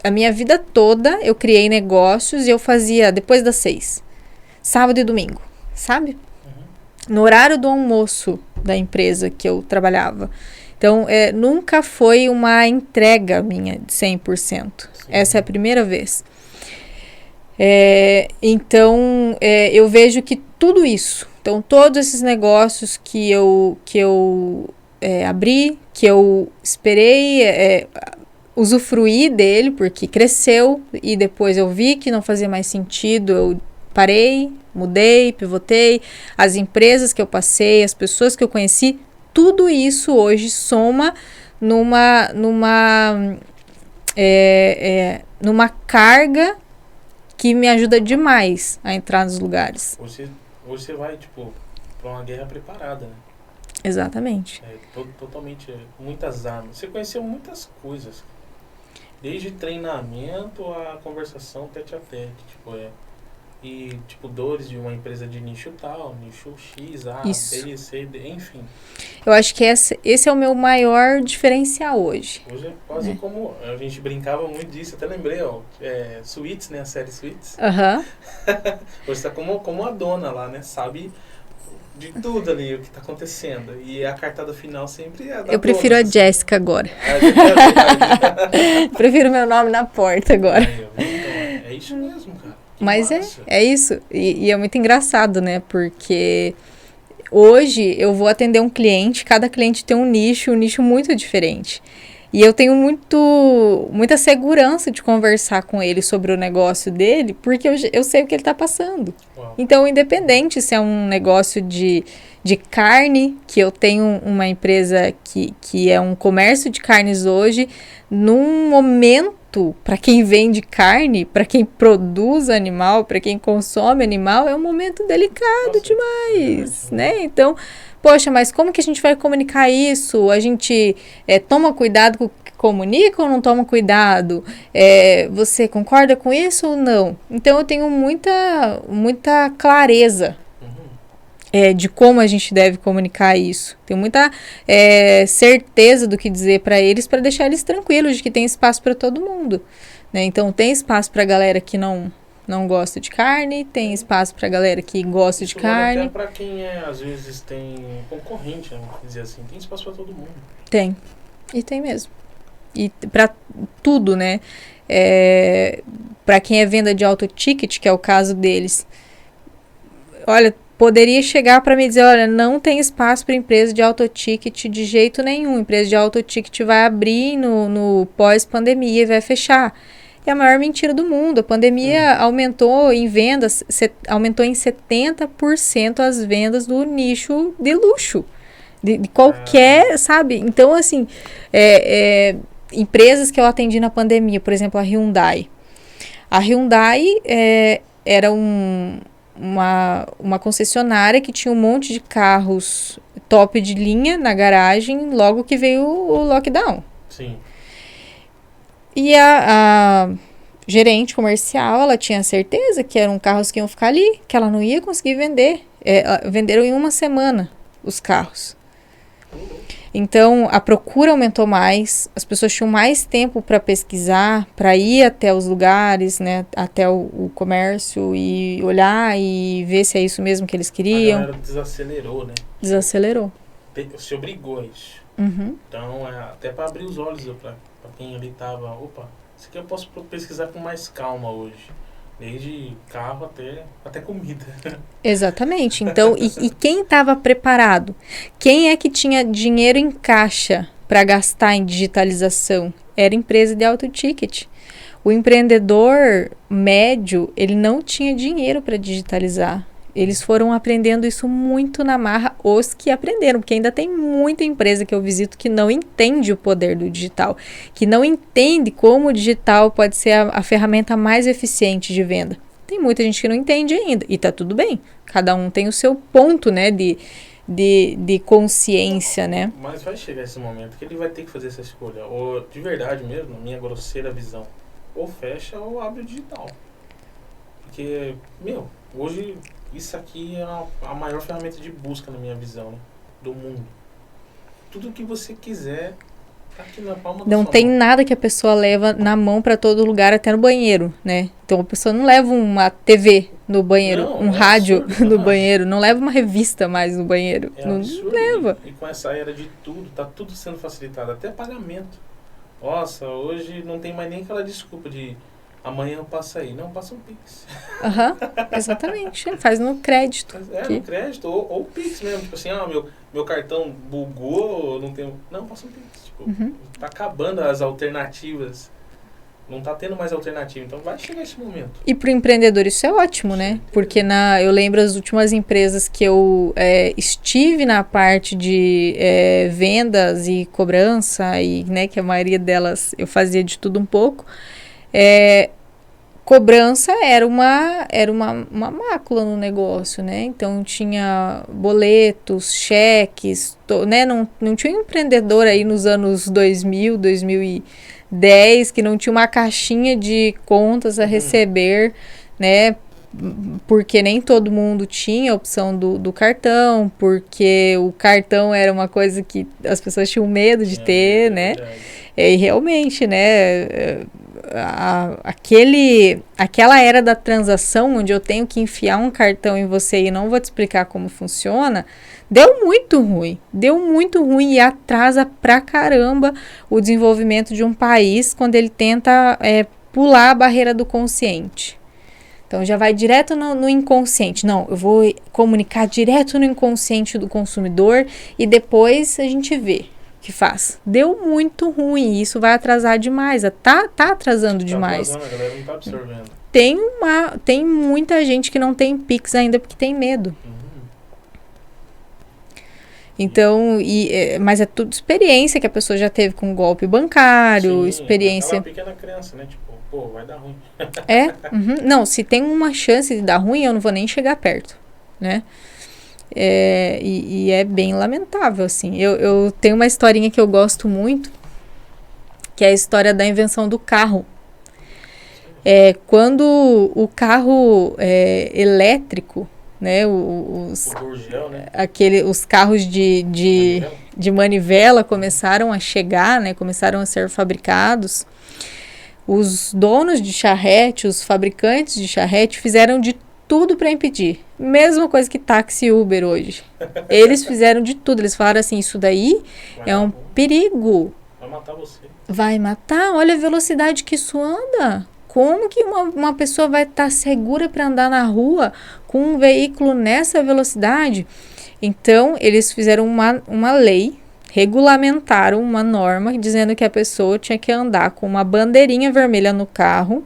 a minha vida toda eu criei negócios e eu fazia depois das 6, sábado e domingo, sabe? No horário do almoço da empresa que eu trabalhava. Então, nunca foi uma entrega minha de 100%. Sim. Essa é a primeira vez. Então, eu vejo que tudo isso, então todos esses negócios que eu abri, que eu esperei... usufruí dele porque cresceu e depois eu vi que não fazia mais sentido, eu parei, mudei, pivotei, as empresas que eu passei, as pessoas que eu conheci, tudo isso hoje soma numa carga que me ajuda demais a entrar nos lugares. Hoje você vai, tipo, pra uma guerra preparada, né? Exatamente. Totalmente, muitas armas. Você conheceu muitas coisas. Desde treinamento a conversação tete a tete, e tipo dores de uma empresa de nicho tal, nicho X, A, Isso. B, C, D, enfim. Eu acho que esse é o meu maior diferencial hoje. Hoje é quase como, a gente brincava muito disso, até lembrei, Suits, né, a série Suits. Hoje tá como a dona lá, né, sabe de tudo ali, o que tá acontecendo. E a cartada final sempre é da Eu prefiro a Jéssica agora. É Prefiro meu nome na porta agora. Então, é isso mesmo, cara. Mas é isso. E é muito engraçado, né? Porque hoje eu vou atender um cliente, cada cliente tem um nicho muito diferente. E eu tenho muita segurança de conversar com ele sobre o negócio dele, porque eu sei o que ele está passando. Uau. Então, independente se é um negócio de carne, que eu tenho uma empresa que é um comércio de carnes hoje, num momento, para quem vende carne, para quem produz animal, para quem consome animal, é um momento delicado demais, né? Então... Poxa, mas como que a gente vai comunicar isso? A gente toma cuidado com o que comunica ou não toma cuidado? Você concorda com isso ou não? Então, eu tenho muita clareza de como a gente deve comunicar isso. Tenho muita certeza do que dizer para eles, para deixar eles tranquilos de que tem espaço para todo mundo. Né? Então, tem espaço para a galera que não gosta de carne, tem espaço pra galera que gosta de carne. Até pra quem às vezes tem concorrente, vamos dizer assim, tem espaço pra todo mundo. Tem, e tem mesmo. E pra tudo, né? Pra quem é venda de auto ticket, que é o caso deles, olha, poderia chegar pra me dizer, olha, não tem espaço pra empresa de auto ticket de jeito nenhum. Empresa de auto ticket vai abrir no pós-pandemia e vai fechar. É a maior mentira do mundo. A pandemia aumentou em vendas, aumentou em 70% as vendas do nicho de luxo. De qualquer, sabe? Então, assim, empresas que eu atendi na pandemia, por exemplo, a Hyundai. A Hyundai era uma concessionária que tinha um monte de carros top de linha na garagem logo que veio o lockdown. Sim. E a gerente comercial, ela tinha certeza que eram carros que iam ficar ali, que ela não ia conseguir vender. Venderam em uma semana os carros. Então, a procura aumentou mais, as pessoas tinham mais tempo para pesquisar, para ir até os lugares, né, até o comércio e olhar e ver se é isso mesmo que eles queriam. A galera desacelerou, né? Desacelerou. Se obrigou a isso. Uhum. Então, até para abrir os olhos para quem ali tava, opa, isso aqui eu posso pesquisar com mais calma hoje. Desde carro até comida. Exatamente. Então, e quem estava preparado? Quem é que tinha dinheiro em caixa para gastar em digitalização? Era empresa de alto ticket. O empreendedor médio, ele não tinha dinheiro para digitalizar. Eles foram aprendendo isso muito na marra, os que aprenderam, porque ainda tem muita empresa que eu visito que não entende o poder do digital, que não entende como o digital pode ser a ferramenta mais eficiente de venda. Tem muita gente que não entende ainda, e tá tudo bem, cada um tem o seu ponto, né, de consciência, né? Mas vai chegar esse momento que ele vai ter que fazer essa escolha, ou de verdade mesmo, minha grosseira visão, ou fecha ou abre o digital. Porque, hoje... Isso aqui é a maior ferramenta de busca, na minha visão, né, do mundo. Tudo que você quiser tá aqui na palma da Não sua tem mão. nada que a pessoa leva na mão para todo lugar, até no banheiro, né? Então a pessoa não leva uma TV no banheiro, Não, um rádio no banheiro, não leva uma revista mais no banheiro. Não absurdo. leva. E com essa era de tudo, tá tudo sendo facilitado, até pagamento. Nossa, hoje não tem mais nem aquela desculpa de amanhã eu passo aí. Não, passa um Pix. Exatamente. Faz no crédito. No crédito, ou Pix mesmo. Tipo assim, meu cartão bugou, não tem... Não, passa um Pix. Tipo, tá acabando as alternativas. Não tá tendo mais alternativa. Então vai chegar esse momento. E pro empreendedor isso é ótimo, né? Porque eu lembro as últimas empresas que eu estive na parte de vendas e cobrança, e, né, que a maioria delas eu fazia de tudo um pouco. Cobrança era uma mácula no negócio, né? Então tinha boletos, cheques, né? Não tinha um empreendedor aí nos anos 2000, 2010 que não tinha uma caixinha de contas a receber, né? Porque nem todo mundo tinha a opção do cartão, porque o cartão era uma coisa que as pessoas tinham medo de ter, né? E realmente, né? Aquela era da transação onde eu tenho que enfiar um cartão em você e não vou te explicar como funciona, deu muito ruim e atrasa pra caramba o desenvolvimento de um país quando ele tenta pular a barreira do consciente. Então já vai direto no inconsciente. Não, eu vou comunicar direto no inconsciente do consumidor e depois a gente vê que faz. Deu muito ruim, isso vai atrasar demais, tá atrasando demais. A galera não tá absorvendo. Tem muita gente que não tem Pix ainda porque tem medo. Então, mas é tudo experiência que a pessoa já teve com golpe bancário, Sim, experiência... É uma pequena criança, né? Tipo, pô, vai dar ruim. Não, se tem uma chance de dar ruim, eu não vou nem chegar perto, né? E é bem lamentável, assim. Eu tenho uma historinha que eu gosto muito, que é a história da invenção do carro. Quando o carro elétrico, né, os carros de manivela começaram a chegar, né, começaram a ser fabricados, os donos de charrete, os fabricantes de charrete fizeram de tudo para impedir. Mesma coisa que táxi e Uber hoje. Eles fizeram de tudo. Eles falaram assim, isso daí é um perigo. Vai matar você. Vai matar? Olha a velocidade que isso anda. Como que uma pessoa vai estar segura para andar na rua com um veículo nessa velocidade? Então, eles fizeram uma lei, regulamentaram uma norma dizendo que a pessoa tinha que andar com uma bandeirinha vermelha no carro,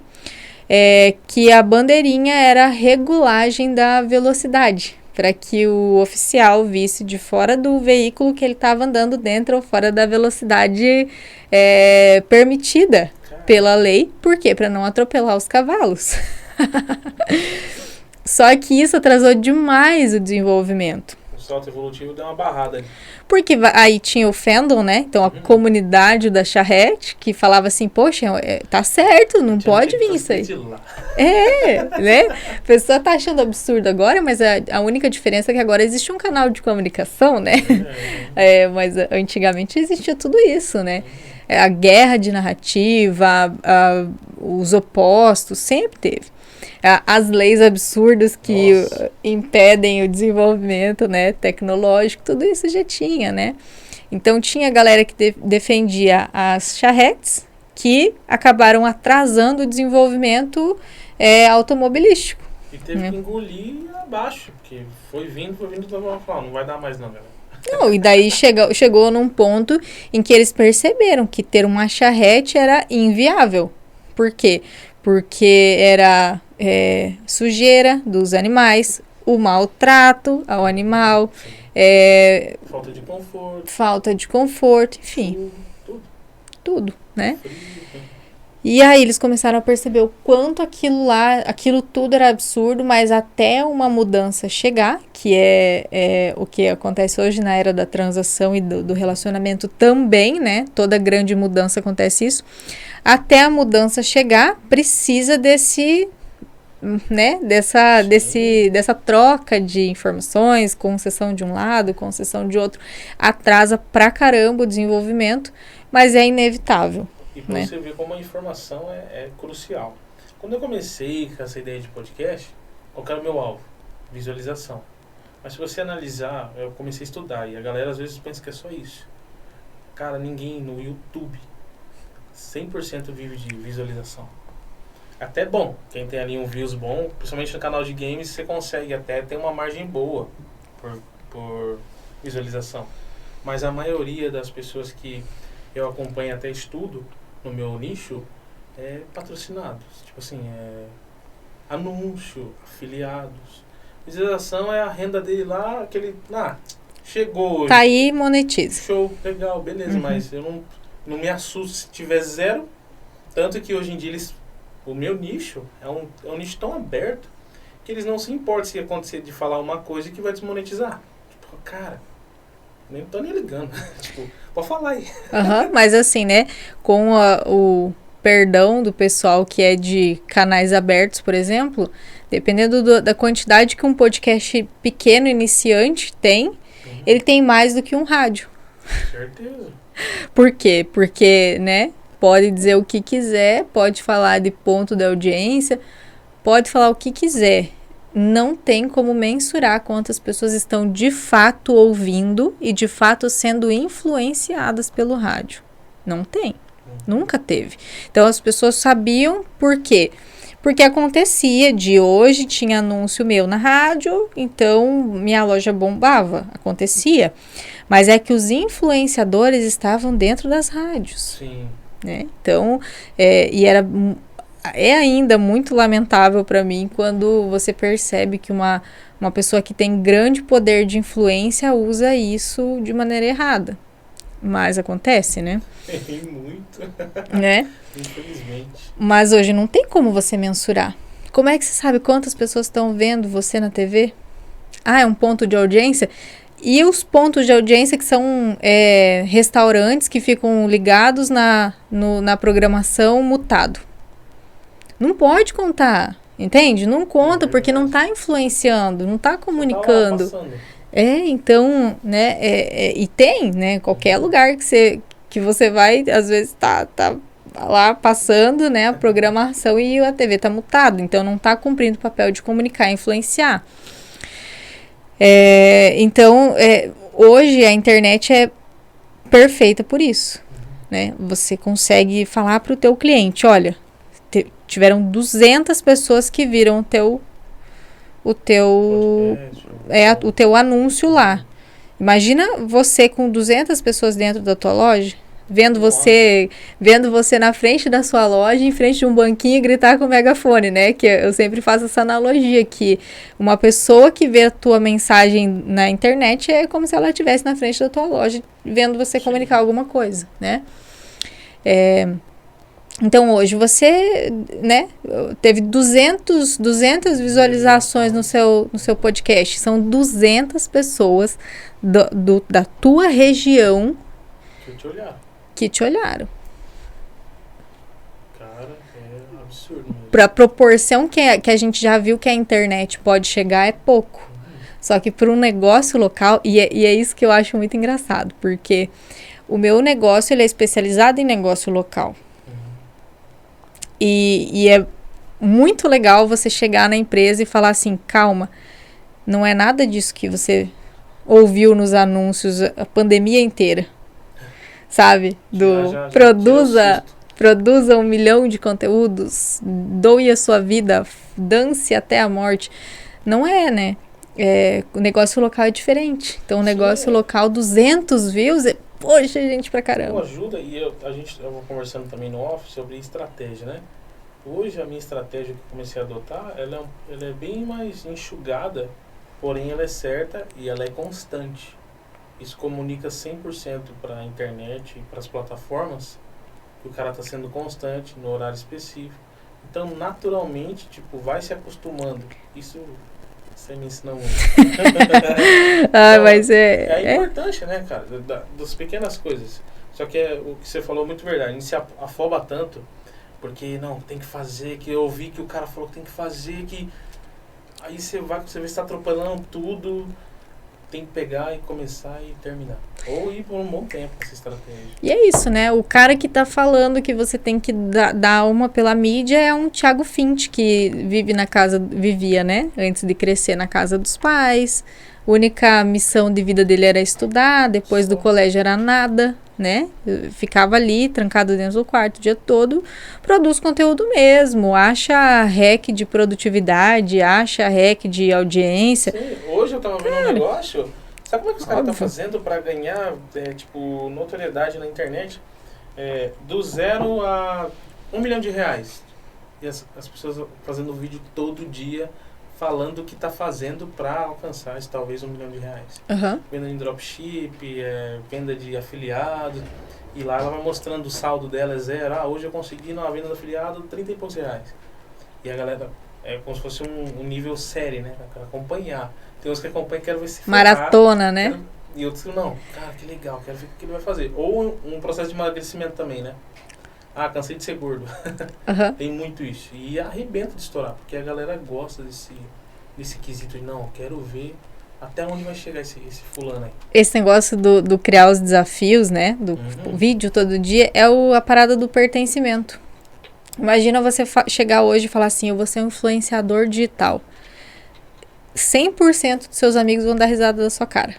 que a bandeirinha era a regulagem da velocidade, para que o oficial visse de fora do veículo que ele estava andando dentro ou fora da velocidade permitida pela lei. Por quê? Para não atropelar os cavalos. Só que isso atrasou demais o desenvolvimento. O salto evolutivo deu uma barrada ali. Porque aí tinha o fandom, né? Então a comunidade da charrete que falava assim, poxa, tá certo, não pode vir isso aí. Né? A pessoa tá achando absurdo agora, mas a única diferença é que agora existe um canal de comunicação, né? Mas antigamente existia tudo isso, né? A guerra de narrativa, os opostos, sempre teve. As leis absurdas que impedem o desenvolvimento, né, tecnológico, tudo isso já tinha, né? Então tinha galera que defendia as charretes que acabaram atrasando o desenvolvimento automobilístico. E teve que engolir abaixo, porque foi vindo, não vai dar mais não, galera. Não, e daí chegou num ponto em que eles perceberam que ter uma charrete era inviável. Por quê? Porque era sujeira dos animais, o maltrato ao animal, falta de conforto, enfim, tudo, né? E aí eles começaram a perceber o quanto aquilo tudo era absurdo, mas até uma mudança chegar, que é o que acontece hoje na era da transação e do relacionamento também, né? Toda grande mudança acontece isso. Até a mudança chegar, precisa dessa troca de informações, concessão de um lado, concessão de outro, atrasa pra caramba o desenvolvimento, mas é inevitável. E pra você ver como a informação é crucial. Quando eu comecei com essa ideia de podcast, qual era o meu alvo? Visualização. Mas se você analisar, eu comecei a estudar, e a galera às vezes pensa que é só isso. Cara, ninguém no YouTube 100% vive de visualização. Até bom, quem tem ali um views bom, principalmente no canal de games, você consegue até ter uma margem boa por visualização. Mas a maioria das pessoas que eu acompanho até estudo no meu nicho é patrocinados. Tipo assim, anúncio, afiliados. Visualização é a renda dele lá, aquele... chegou hoje. Tá aí, monetiza. Show, legal, beleza, mas eu não me assusto se tiver zero. Tanto que hoje em dia o meu nicho é um nicho tão aberto que eles não se importam se acontecer de falar uma coisa que vai desmonetizar. Tipo, cara, nem tô nem ligando. Tipo, pode falar aí. Mas assim, né, com o perdão do pessoal que é de canais abertos, por exemplo, dependendo da quantidade que um podcast pequeno, iniciante tem, ele tem mais do que um rádio. Certeza. Por quê? Porque, né, pode dizer o que quiser, pode falar de ponto de audiência, pode falar o que quiser. Não tem como mensurar quantas pessoas estão de fato ouvindo e de fato sendo influenciadas pelo rádio. Não tem. Nunca teve. Então as pessoas sabiam por quê? Porque acontecia de hoje, tinha anúncio meu na rádio, então minha loja bombava. Acontecia. Mas é que os influenciadores estavam dentro das rádios. Sim. Né? Então, é ainda muito lamentável para mim quando você percebe que uma pessoa que tem grande poder de influência usa isso de maneira errada. Mas acontece, né? Tem muito. Né? Infelizmente. Mas hoje não tem como você mensurar. Como é que você sabe quantas pessoas estão vendo você na TV? É um ponto de audiência? E os pontos de audiência que são restaurantes que ficam ligados na programação mutado. Não pode contar, entende? Não conta porque não está influenciando, não está comunicando. Então, né, e tem, né, qualquer lugar que você vai, às vezes tá lá passando, né, a programação e a TV tá mutada, então não tá cumprindo o papel de comunicar e influenciar. Então, hoje a internet é perfeita por isso, né? Você consegue falar para o teu cliente, olha, tiveram 200 pessoas que viram o teu anúncio lá. Imagina você com 200 pessoas dentro da tua loja, vendo você na frente da sua loja, em frente de um banquinho, gritar com o megafone, né? Que eu sempre faço essa analogia, que uma pessoa que vê a tua mensagem na internet é como se ela estivesse na frente da tua loja, vendo você comunicar alguma coisa, né? Então, hoje você, né, teve 200 visualizações no seu podcast. São 200 pessoas da tua região que te olharam. Cara, é absurdo mesmo. Para a proporção que a gente já viu que a internet pode chegar, é pouco. Só que para um negócio local, e é isso que eu acho muito engraçado, porque o meu negócio ele é especializado em negócio local. E é muito legal você chegar na empresa e falar assim, calma, não é nada disso que você ouviu nos anúncios a pandemia inteira, sabe? Produza 1 milhão de conteúdos, doe a sua vida, dance até a morte. Não é, né? O negócio local é diferente. Então, o negócio local, 200 views, poxa, gente pra caramba. Ajuda, e eu vou conversando também no off sobre estratégia, né? Hoje a minha estratégia que eu comecei a adotar, ela é bem mais enxugada, porém ela é certa e ela é constante. Isso comunica 100% para a internet e para as plataformas que o cara está sendo constante no horário específico. Então, naturalmente, tipo, vai se acostumando. Isso você me ensina muito. Então, mas é importante, né, cara? Das pequenas coisas. Só que o que você falou é muito verdade. A gente se afoba tanto, porque não, tem que fazer, que eu ouvi que o cara falou que tem que fazer, que aí você vê que está atropelando tudo, tem que pegar e começar e terminar. Ou ir por um bom tempo essa estratégia. E é isso, né? O cara que tá falando que você tem que dar uma pela mídia é um Thiago Fint, que vivia, né? Antes de crescer na casa dos pais. A única missão de vida dele era estudar, depois do colégio era nada, né? Ficava ali, trancado dentro do quarto o dia todo, produz conteúdo mesmo, acha hack de produtividade, acha hack de audiência. Sim, hoje eu tava vendo um negócio, sabe como é que os caras estão fazendo para ganhar, tipo, notoriedade na internet? Do 0 a 1 milhão de reais. E as pessoas fazendo vídeo todo dia, falando o que está fazendo para alcançar esse talvez 1 milhão de reais. Uhum. Venda em dropship, venda de afiliado, e lá ela vai mostrando o saldo dela é 0. Hoje eu consegui numa venda de afiliado 30 e poucos reais. E a galera, é como se fosse um nível série, né? Pra acompanhar. Tem uns que acompanham e querem ver se maratona, né? E outros que não. Cara, que legal, quero ver o que ele vai fazer. Ou um processo de emagrecimento também, né? Cansei de ser gordo. Uhum. Tem muito isso. E arrebenta de estourar, porque a galera gosta desse quesito de, não, quero ver até onde vai chegar esse fulano aí. Esse negócio do criar os desafios, né? Do vídeo todo dia, é a parada do pertencimento. Imagina você chegar hoje e falar assim, eu vou ser um influenciador digital. 100% dos seus amigos vão dar risada da sua cara.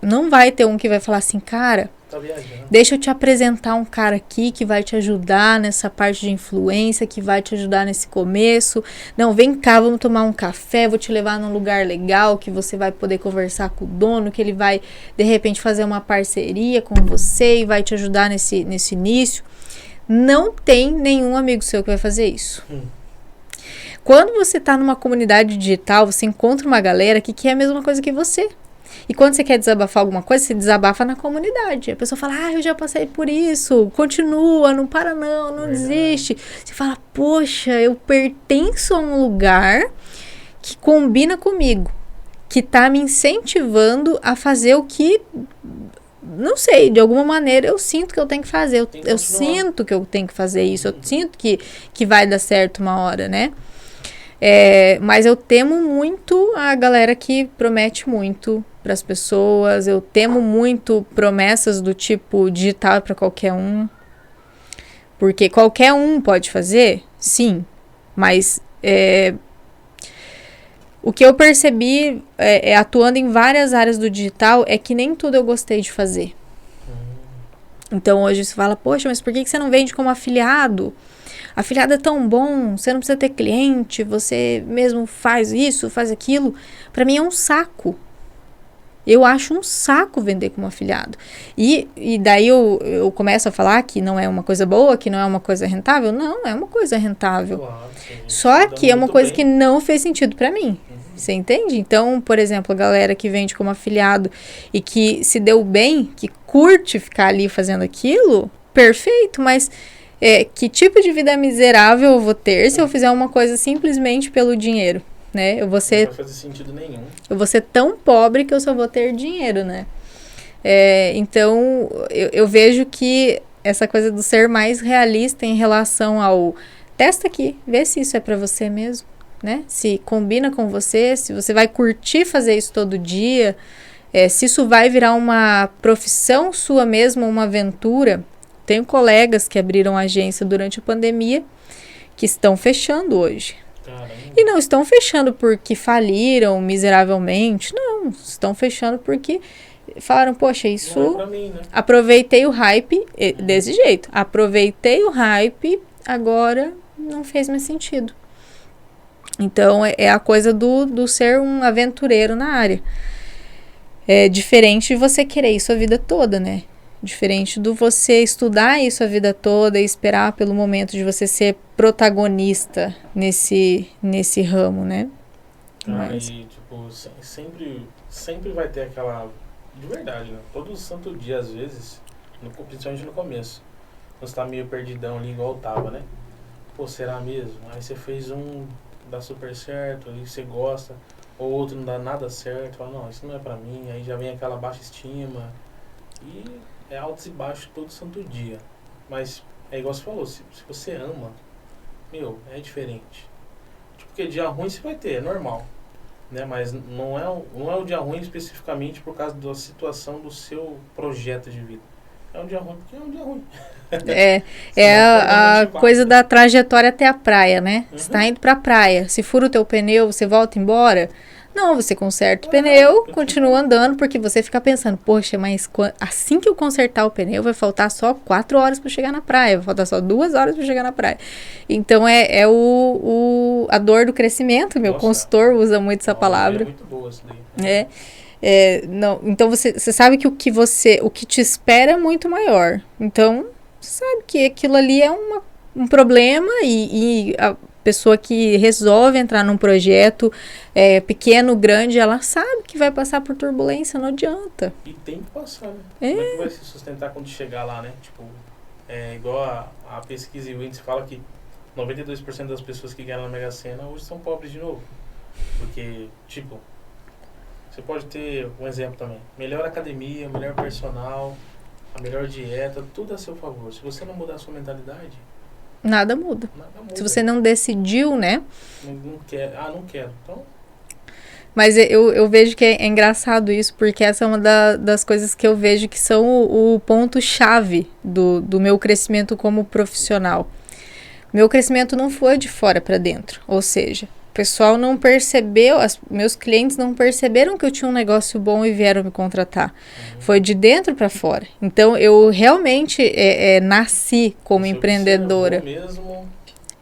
Não vai ter um que vai falar assim, cara, tá viajando. Deixa eu te apresentar um cara aqui que vai te ajudar nessa parte de influência, que vai te ajudar nesse começo. Não, vem cá, vamos tomar um café, vou te levar num lugar legal, que você vai poder conversar com o dono, que ele vai, de repente, fazer uma parceria com você e vai te ajudar nesse início. Não tem nenhum amigo seu que vai fazer isso. Quando você está numa comunidade digital, você encontra uma galera que quer a mesma coisa que você. E quando você quer desabafar alguma coisa, você desabafa na comunidade. A pessoa fala, eu já passei por isso, continua, não para não desiste. Você fala, poxa, eu pertenço a um lugar que combina comigo, que tá me incentivando a fazer o que, não sei, de alguma maneira eu sinto que eu tenho que fazer. Eu sinto que eu tenho que fazer isso, eu sinto que vai dar certo uma hora, né? Mas eu temo muito a galera que promete muito para as pessoas, eu temo muito promessas do tipo digital é para qualquer um, porque qualquer um pode fazer, sim, mas o que eu percebi atuando em várias áreas do digital é que nem tudo eu gostei de fazer. Então hoje você fala, poxa, mas por que você não vende como afiliado? Afiliado é tão bom, você não precisa ter cliente, você mesmo faz isso, faz aquilo. Para mim é um saco. Eu acho um saco vender como afiliado. E daí eu começo a falar que não é uma coisa boa, que não é uma coisa rentável. Não, é uma coisa rentável. Claro, sim. Só que é uma Muito coisa bem. que não fez sentido para mim. Você entende? Então, por exemplo, a galera que vende como afiliado e que se deu bem, que curte ficar ali fazendo aquilo, perfeito, mas que tipo de vida miserável eu vou ter se eu fizer uma coisa simplesmente pelo dinheiro, né? Não vai fazer sentido nenhum. Eu vou ser tão pobre que eu só vou ter dinheiro, né? Então, eu vejo que essa coisa do ser mais realista em relação ao testa aqui, vê se isso é pra você mesmo, né? Se combina com você, se você vai curtir fazer isso todo dia, se isso vai virar uma profissão sua mesmo, uma aventura. Tenho colegas que abriram agência durante a pandemia que estão fechando hoje. Caramba. E não estão fechando porque faliram miseravelmente, não, estão fechando porque falaram, poxa, isso... Não é pra mim, né? Aproveitei o hype, desse jeito, aproveitei o hype, agora não fez mais sentido. Então, é a coisa do ser um aventureiro na área. É diferente de você querer isso a vida toda, né? Diferente do você estudar isso a vida toda e esperar pelo momento de você ser protagonista nesse ramo, né? E, tipo, sempre vai ter aquela... De verdade, né? Todo santo dia, às vezes, principalmente no começo, você tá meio perdidão ali, igual eu tava, né? Pô, será mesmo? Aí você fez um, dá super certo, aí você gosta, ou outro não dá nada certo, fala, não, isso não é pra mim, aí já vem aquela baixa estima, e é altos e baixos todo santo dia. Mas, é igual você falou, se você ama, é diferente. Tipo, porque dia ruim você vai ter, é normal. Né? Mas não é o dia ruim especificamente por causa da situação do seu projeto de vida. É um dia ruim porque é um dia ruim. É a coisa da trajetória até a praia, né? Você tá indo pra praia, se fura o teu pneu, você volta embora? Não, você conserta o pneu, continua andando, porque você fica pensando, poxa, mas assim que eu consertar o pneu, vai faltar só 4 horas para chegar na praia, vai faltar só 2 horas para chegar na praia. Então, a dor do crescimento, meu consultor usa muito essa palavra. É muito boa isso daí. Não, então, você sabe que o que te espera é muito maior. Então, você sabe que aquilo ali é um problema e a pessoa que resolve entrar num projeto pequeno, grande, ela sabe que vai passar por turbulência, não adianta. E tem que passar, né? Como é que vai se sustentar quando chegar lá, né? Tipo, igual a pesquisa e o índice fala que 92% das pessoas que ganham na Mega Sena hoje são pobres de novo. Porque, tipo, você pode ter um exemplo também. Melhor academia, melhor personal, a melhor dieta, tudo a seu favor. Se você não mudar a sua mentalidade... Nada muda. Se você não decidiu, né? Não quero. Não quero. Então... Mas eu vejo que é engraçado isso, porque essa é uma das coisas que eu vejo que são o ponto-chave do meu crescimento como profissional. Meu crescimento não foi de fora para dentro. Ou seja, o pessoal não percebeu, meus clientes não perceberam que eu tinha um negócio bom e vieram me contratar. Foi de dentro para fora. Então, eu realmente nasci como empreendedora.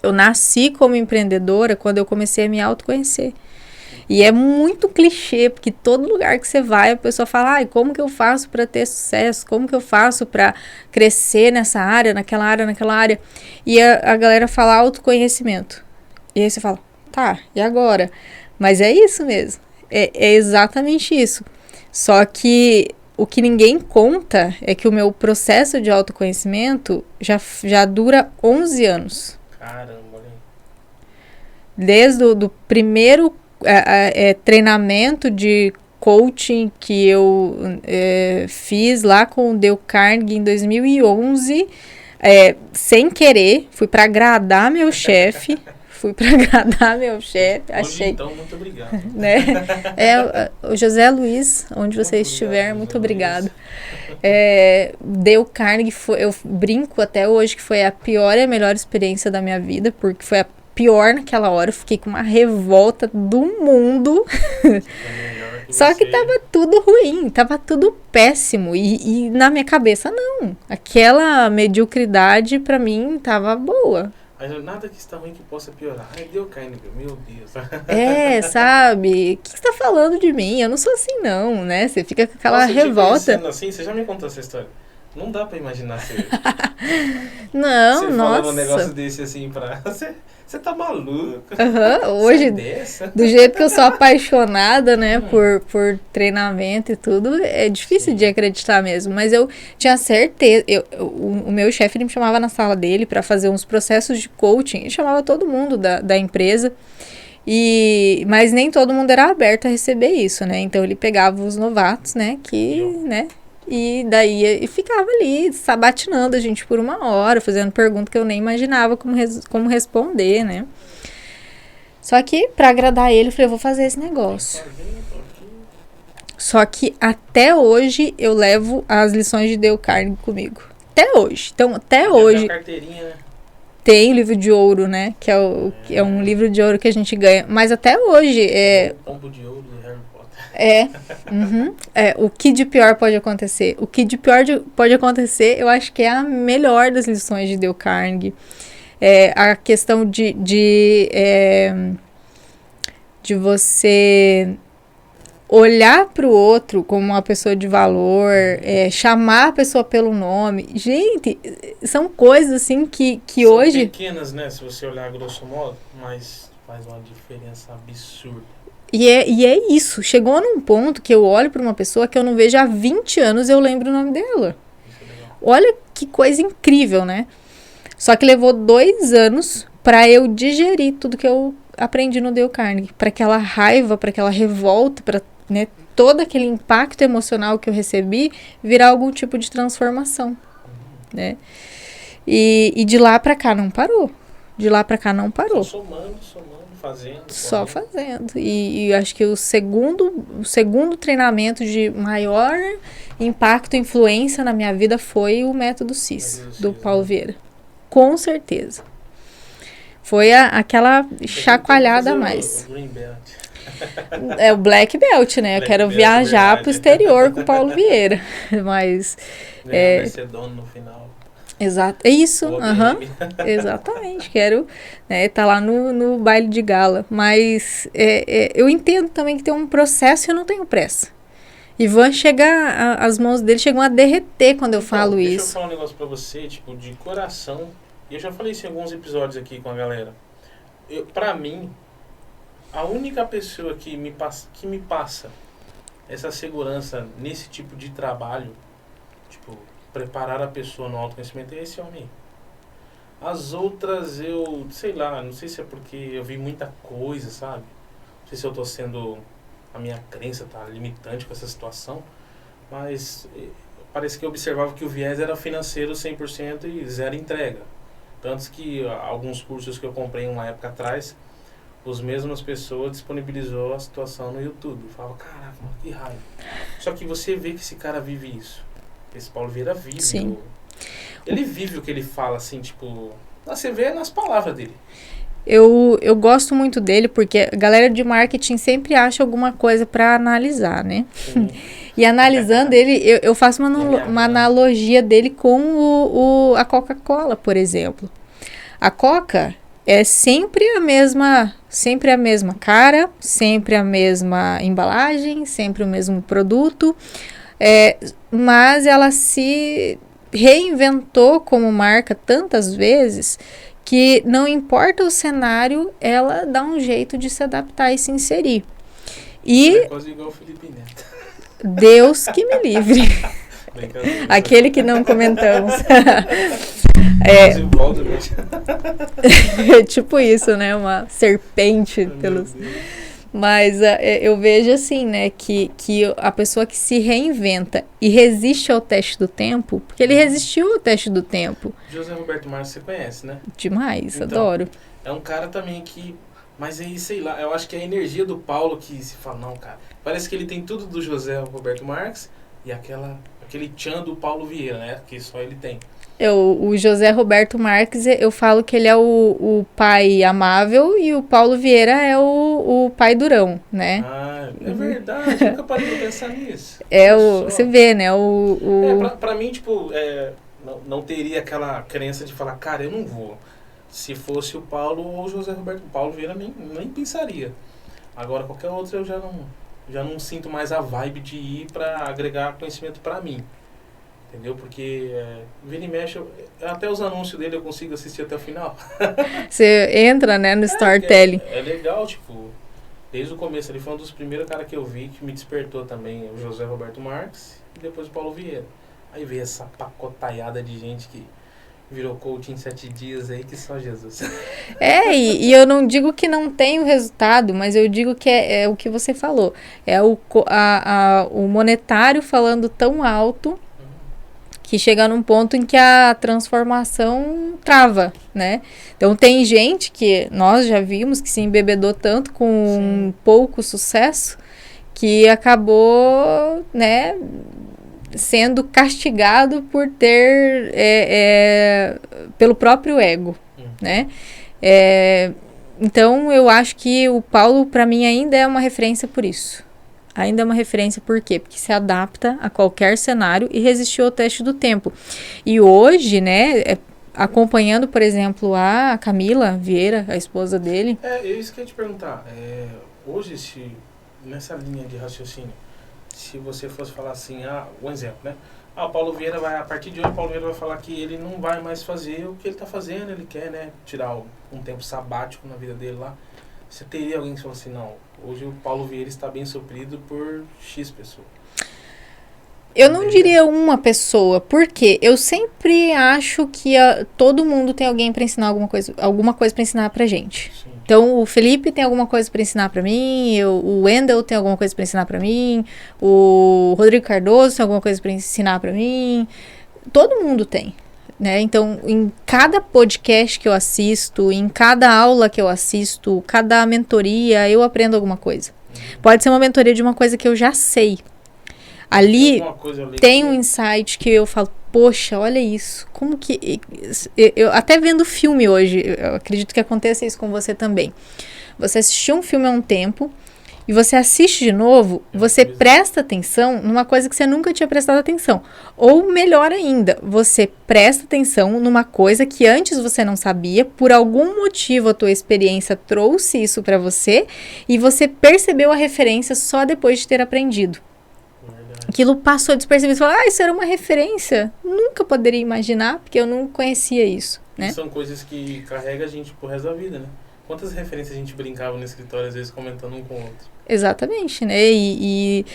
Eu nasci como empreendedora quando eu comecei a me autoconhecer. E é muito clichê, porque todo lugar que você vai, a pessoa fala, como que eu faço para ter sucesso? Como que eu faço para crescer nessa área, naquela área? E a galera fala autoconhecimento. E aí você fala, tá, e agora? Mas é isso mesmo. É exatamente isso. Só que o que ninguém conta é que o meu processo de autoconhecimento já dura 11 anos. Caramba, hein? Desde o primeiro treinamento de coaching que eu fiz lá com o Dale Carnegie em 2011, sem querer, fui para agradar meu chefe. Achei. Então, muito obrigado. Né? O José Luiz, onde você estiver, muito obrigado. Dale Carnegie, eu brinco até hoje que foi a pior e a melhor experiência da minha vida, porque foi a pior naquela hora, eu fiquei com uma revolta do mundo. Só que tava tudo ruim, tava tudo péssimo. E na minha cabeça, não. Aquela mediocridade, pra mim, tava boa. Aí nada que está ruim que possa piorar. Ai, deu carne, meu Deus. Sabe? O que você tá falando de mim? Eu não sou assim, não, né? Você fica com aquela Nossa, eu te revolta. conhecendo assim, você já me contou essa história. Não dá pra imaginar você Não, falando nossa. um negócio desse assim pra... Você tá maluco. Hoje, Sai dessa. do jeito que eu sou apaixonada, né, por treinamento e tudo, é difícil Sim. de acreditar mesmo. Mas eu tinha certeza. O meu chefe, ele me chamava na sala dele para fazer uns processos de coaching. Ele chamava todo mundo da empresa. Mas nem todo mundo era aberto a receber isso, né? Então ele pegava os novatos, né, né? E daí e ficava ali sabatinando a gente por 1 hora, fazendo pergunta que eu nem imaginava como responder, né? Só que pra agradar ele, eu falei, eu vou fazer esse negócio. Só que até hoje eu levo as lições de Dale Carnegie comigo. Até hoje. Então, até hoje Carteirinha, né? tem o livro de ouro, né? Que é um livro de ouro que a gente ganha. Mas até hoje O pombo de ouro do Harry Potter. O que de pior pode acontecer? O que de pior pode acontecer, eu acho que é a melhor das lições de Dale Carnegie. A questão de você olhar para o outro como uma pessoa de valor, chamar a pessoa pelo nome. Gente, são coisas assim que São hoje... pequenas, né? Se você olhar grosso modo, mas faz uma diferença absurda. E é isso. Chegou num ponto que eu olho para uma pessoa que eu não vejo há 20 anos e eu lembro o nome dela. Isso é legal. Olha que coisa incrível, né? Só que levou 2 anos para eu digerir tudo que eu aprendi no Dale Carnegie. Para aquela raiva, para aquela revolta, para, né, todo aquele impacto emocional que eu recebi virar algum tipo de transformação, né? E de lá para cá não parou. De lá para cá não parou. Só somando, fazendo. Só fazendo. E acho que o segundo treinamento de maior impacto e influência na minha vida foi o método CIS, do Paulo Vieira. Com certeza. Foi aquela chacoalhada a mais. O Green Belt. É o Black Belt, né? Eu Black quero Belt, viajar verdade. pro exterior com o Paulo Vieira. Mas... Ganhar Mercedona no final. Exato, é isso. Boa, Exatamente. Quero tá lá no baile de gala. Mas eu entendo também que tem um processo e eu não tenho pressa. Ivan as mãos dele chegam a derreter quando eu falo deixa isso. eu falar um negócio pra você, tipo, de coração. E eu já falei isso em alguns episódios aqui com a galera. Pra mim, a única pessoa que me passa essa segurança nesse tipo de trabalho, tipo, preparar a pessoa no autoconhecimento, é esse homem. As outras eu, sei lá, não sei se é porque eu vi muita coisa, sabe? Não sei se eu tô sendo... A minha crença tá limitante com essa situação, mas parece que eu observava que o viés era financeiro 100% e zero entrega. Tanto que alguns cursos que eu comprei uma época atrás, as mesmas pessoas disponibilizou a situação no YouTube. Eu falava, caraca, mano, que raiva. Só que você vê que esse cara vive isso. Esse Paulo Vieira vive. Sim. Ele vive o que ele fala, assim, tipo... Você vê nas palavras dele. Eu gosto muito dele porque a galera de marketing sempre acha alguma coisa para analisar, né? E analisando ele, eu faço uma analogia dele com a Coca-Cola, por exemplo. A Coca é sempre a mesma cara, sempre a mesma embalagem, sempre o mesmo produto, mas ela se reinventou como marca tantas vezes que não importa o cenário, ela dá um jeito de se adaptar e se inserir. E é quase igual o Felipe Neto. Deus que me livre. Aquele que não comentamos. Tipo isso, né? Uma serpente pelos... Mas eu vejo assim, né, que a pessoa que se reinventa e resiste ao teste do tempo, porque ele resistiu ao teste do tempo. José Roberto Marques você conhece, né? Demais, então, adoro. É um cara também que... Mas aí, sei lá, eu acho que é a energia do Paulo que se fala, não, cara, parece que ele tem tudo do José Roberto Marques e aquele tchan do Paulo Vieira, né, que só ele tem. O José Roberto Marques, eu falo que ele é o pai amável e o Paulo Vieira é o pai durão, né? Ah, é verdade, nunca parei de pensar nisso. Você vê, né? Pra mim, tipo, não teria aquela crença de falar, cara, eu não vou Se fosse o Paulo ou o José Roberto, o Paulo Vieira nem pensaria. Agora qualquer outro eu já não sinto mais a vibe de ir para agregar conhecimento para mim. Entendeu? Porque vira e mexe, até os anúncios dele eu consigo assistir até o final. Você entra, né, no storytelling. É legal, tipo, desde o começo, ele foi um dos primeiros caras que eu vi que me despertou também, o José Roberto Marques e depois o Paulo Vieira. Aí veio essa pacotaiada de gente que virou coach em 7 dias aí, que só Jesus. E eu não digo que não tem o resultado, mas eu digo que é o que você falou. É o monetário falando tão alto que chega num ponto em que a transformação trava, né? Então tem gente que nós já vimos que se embebedou tanto com pouco sucesso que acabou, né, sendo castigado por ter pelo próprio ego, né? Então eu acho que o Paulo para mim ainda é uma referência por isso. Ainda é uma referência por quê? Porque se adapta a qualquer cenário e resistiu ao teste do tempo. E hoje, né, acompanhando, por exemplo, a Camila Vieira, a esposa dele. Isso que eu ia te perguntar. Hoje, nessa linha de raciocínio, se você fosse falar assim, um exemplo, né? O Paulo Vieira a partir de hoje, o Paulo Vieira vai falar que ele não vai mais fazer o que ele está fazendo, ele quer, né, tirar um tempo sabático na vida dele lá. Você teria alguém que falou assim, não, hoje o Paulo Vieira está bem suprido por X pessoa? Eu não diria uma pessoa, porque eu sempre acho que todo mundo tem alguém para ensinar alguma coisa para ensinar pra gente. Sim. Então, o Felipe tem alguma coisa para ensinar para mim, o Wendel tem alguma coisa para ensinar para mim, o Rodrigo Cardoso tem alguma coisa para ensinar para mim. Todo mundo tem. Né? Então, em cada podcast que eu assisto, em cada aula que eu assisto, cada mentoria, eu aprendo alguma coisa. Pode ser uma mentoria de uma coisa que eu já sei. Ali tem um insight que eu falo, poxa, olha isso. Como que... Eu até vendo filme hoje, eu acredito que aconteça isso com você também. Você assistiu um filme há um tempo e você assiste de novo, você presta atenção numa coisa que você nunca tinha prestado atenção. Ou melhor ainda, você presta atenção numa coisa que antes você não sabia, por algum motivo a tua experiência trouxe isso pra você e você percebeu a referência só depois de ter aprendido. Aquilo passou despercebido. Você falou, isso era uma referência. Nunca poderia imaginar, porque eu não conhecia isso, né? São coisas que carregam a gente pro resto da vida, né? Quantas referências a gente brincava no escritório, às vezes, comentando um com o outro. Exatamente, né? E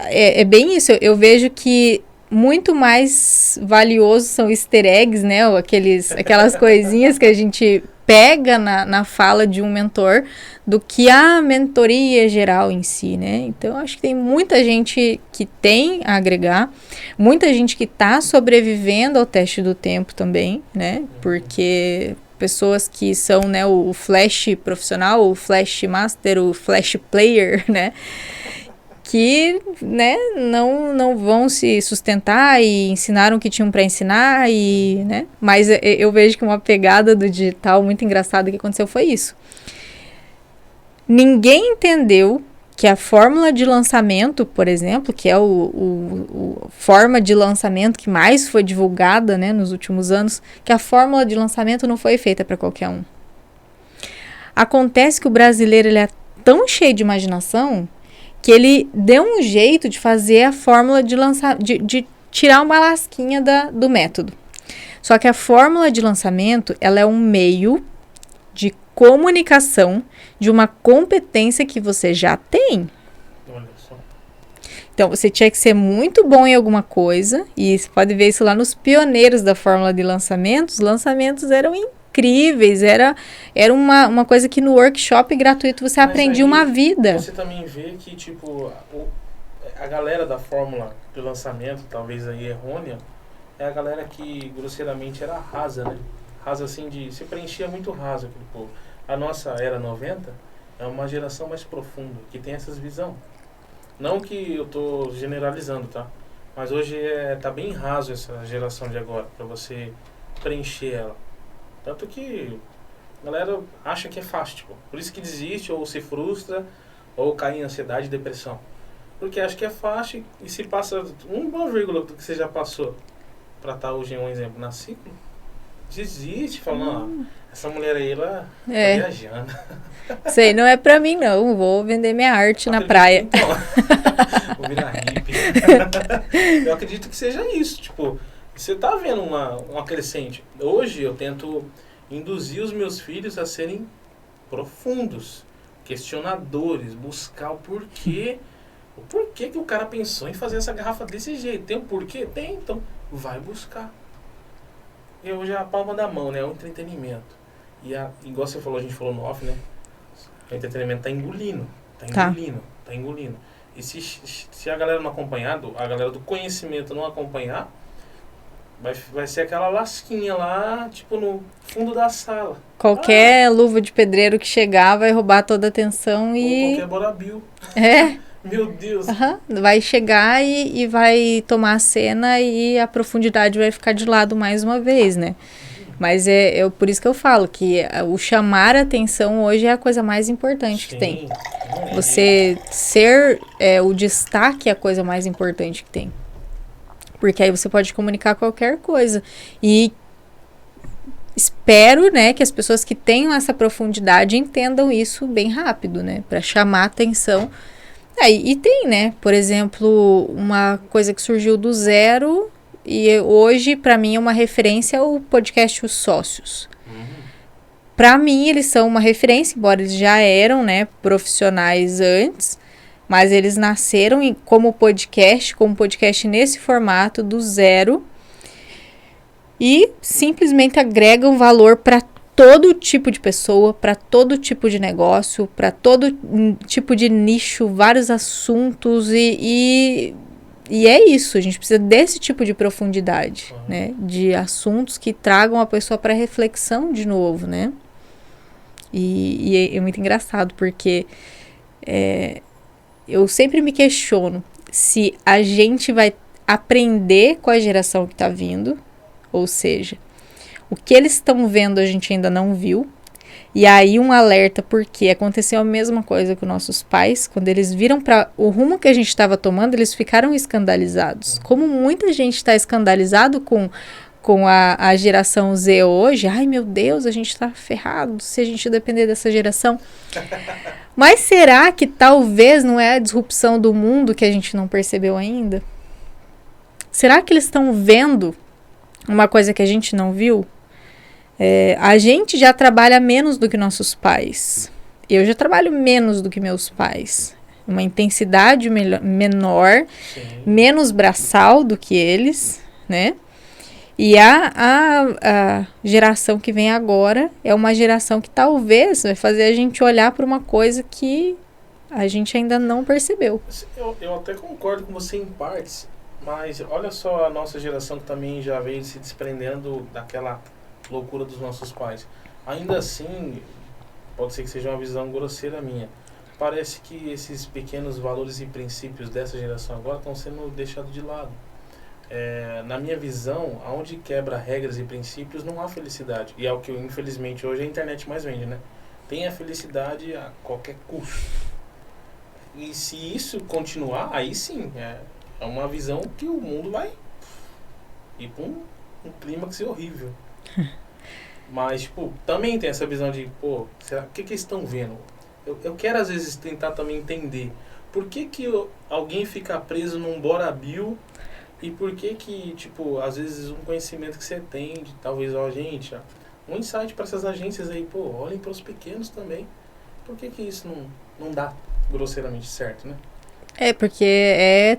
é bem isso. Eu vejo que muito mais valioso são easter eggs, né? Ou aquelas coisinhas que a gente pega na fala de um mentor do que a mentoria geral em si, né? Então, acho que tem muita gente que tem a agregar, muita gente que está sobrevivendo ao teste do tempo também, né? Porque pessoas que são, né, o flash profissional, o flash master, o flash player, né? Que, né, não vão se sustentar e ensinaram o que tinham para ensinar, e, né? Mas eu vejo que uma pegada do digital muito engraçada que aconteceu foi isso. Ninguém entendeu que a fórmula de lançamento, por exemplo, que é a forma de lançamento que mais foi divulgada, né, nos últimos anos, que a fórmula de lançamento não foi feita para qualquer um. Acontece que o brasileiro ele é tão cheio de imaginação que ele deu um jeito de fazer a fórmula de lançar, de tirar uma lasquinha do método. Só que a fórmula de lançamento, ela é um meio de comunicação de uma competência que você já tem. Olha só. Então, você tinha que ser muito bom em alguma coisa, e você pode ver isso lá nos pioneiros da fórmula de lançamento. Os lançamentos eram incríveis, era uma coisa que no workshop gratuito você aprendia uma vida. Você também vê que, tipo, a galera da fórmula de lançamento, talvez aí errônea, é a galera que grosseiramente era rasa, né? Rasa assim, se preenchia muito raso aquele povo. A nossa era 90 é uma geração mais profunda, que tem essas visão. Não que eu tô generalizando, tá? Mas hoje tá bem raso essa geração de agora, para você preencher ela. Tanto que a galera acha que é fácil, tipo, por isso que desiste, ou se frustra, ou cai em ansiedade e depressão. Porque acha que é fácil e se passa uma vírgula do que você já passou para estar hoje em um exemplo na ciclo, Desiste, fala, não, essa mulher aí, ela tá viajando. Sei, não é pra mim, não. Vou vender minha arte na praia. Então, vou virar hippie. Eu acredito que seja isso, tipo, você tá vendo uma crescente. Hoje eu tento induzir os meus filhos a serem profundos, questionadores, buscar o porquê. O porquê que o cara pensou em fazer essa garrafa desse jeito. Tem um porquê? Tem, então vai buscar. E hoje é a palma da mão, né? É o entretenimento. E igual você falou, a gente falou no off, né? O entretenimento tá engolindo. Tá engolindo. E se a galera não acompanhar, a galera do conhecimento não acompanhar, vai ser aquela lasquinha lá, tipo, no fundo da sala. Qualquer luva de pedreiro que chegar vai roubar toda a atenção e... Ou qualquer Borabil. Meu Deus. Vai chegar e vai tomar a cena e a profundidade vai ficar de lado mais uma vez, né? Mas por isso que eu falo que o chamar a atenção hoje é a coisa mais importante que tem. Você ser o destaque é a coisa mais importante que tem. Porque aí você pode comunicar qualquer coisa. E espero, né, que as pessoas que tenham essa profundidade entendam isso bem rápido, né? Para chamar a atenção. E tem, né? Por exemplo, uma coisa que surgiu do zero e hoje, para mim, é uma referência ao podcast Os Sócios. Para mim, eles são uma referência, embora eles já eram, né, profissionais antes, mas eles nasceram como podcast nesse formato do zero e simplesmente agregam valor para todo tipo de pessoa, para todo tipo de negócio, para todo tipo de nicho, vários assuntos e é isso, a gente precisa desse tipo de profundidade, né? De assuntos que tragam a pessoa para reflexão de novo, né? E é muito engraçado, porque eu sempre me questiono se a gente vai aprender com a geração que está vindo, ou seja, o que eles estão vendo a gente ainda não viu. E aí um alerta, porque aconteceu a mesma coisa com nossos pais. Quando eles viram para o rumo que a gente estava tomando, eles ficaram escandalizados. Como muita gente está escandalizado com a geração Z hoje. Ai, meu Deus, a gente está ferrado se a gente depender dessa geração. Mas será que talvez não é a disrupção do mundo que a gente não percebeu ainda? Será que eles estão vendo uma coisa que a gente não viu? A gente já trabalha menos do que nossos pais. Eu já trabalho menos do que meus pais. Uma intensidade menor, menos braçal do que eles, né? E a geração que vem agora é uma geração que talvez vai fazer a gente olhar para uma coisa que a gente ainda não percebeu. Eu até concordo com você em partes, mas olha só a nossa geração que também já veio se desprendendo daquela loucura dos nossos pais. Ainda assim, pode ser que seja uma visão grosseira minha, parece que esses pequenos valores e princípios dessa geração agora estão sendo deixados de lado. Na minha visão, aonde quebra regras e princípios não há felicidade, e é o que infelizmente hoje a internet mais vende, né? Tem a felicidade a qualquer custo. E se isso continuar, aí sim, é uma visão que o mundo vai ir para um clímax horrível. Mas, tipo, também tem essa visão de, será, o que eles estão vendo? Eu quero, às vezes, tentar também entender por que alguém fica preso num Borabil e por que, tipo, às vezes um conhecimento que você tem de, talvez, um insight para essas agências aí, olhem para os pequenos também. Por que isso não dá grosseiramente certo, né? Porque é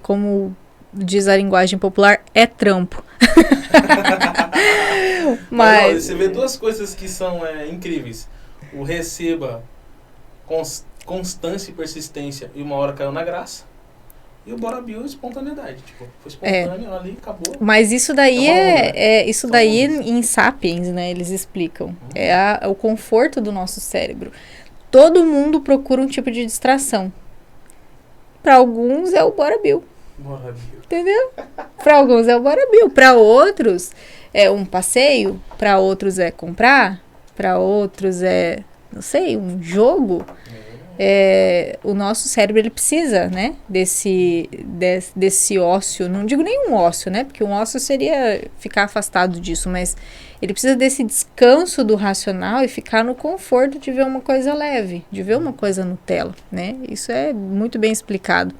como diz a linguagem popular, é trampo. Mas olha, você vê duas coisas que são incríveis. O receba, constância e persistência, e uma hora caiu na graça. E o Borabil, espontaneidade. Tipo, foi espontâneo, ali, acabou. Mas isso daí isso daí em Sapiens, né? Eles explicam. É o conforto do nosso cérebro. Todo mundo procura um tipo de distração. Para alguns é o Borabil. Entendeu? Para alguns é o Borabil. Para outros é um passeio. Para outros é comprar. Para outros é, não sei, um jogo. o nosso cérebro, ele precisa, né, desse ócio, não digo nenhum ócio, né, porque um ócio seria ficar afastado disso, mas ele precisa desse descanso do racional e ficar no conforto de ver uma coisa leve, de ver uma coisa Nutella, né, isso é muito bem explicado.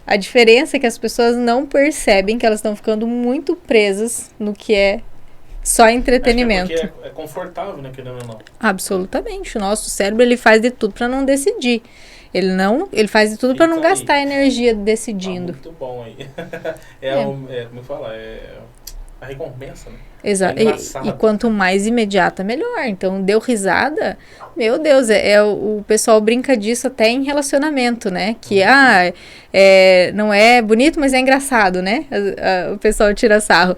A diferença é que as pessoas não percebem que elas estão ficando muito presas no que é só entretenimento. Acho que é confortável, né, querendo ou não. Absolutamente. O nosso cérebro, ele faz de tudo para não decidir. Ele faz de tudo para não gastar energia decidindo. Muito bom aí. Como fala? É a recompensa, né? Exato. E quanto mais imediata, melhor. Então, deu risada, meu Deus, o pessoal brinca disso até em relacionamento, né? Que, não é bonito, mas é engraçado, né? O pessoal tira sarro.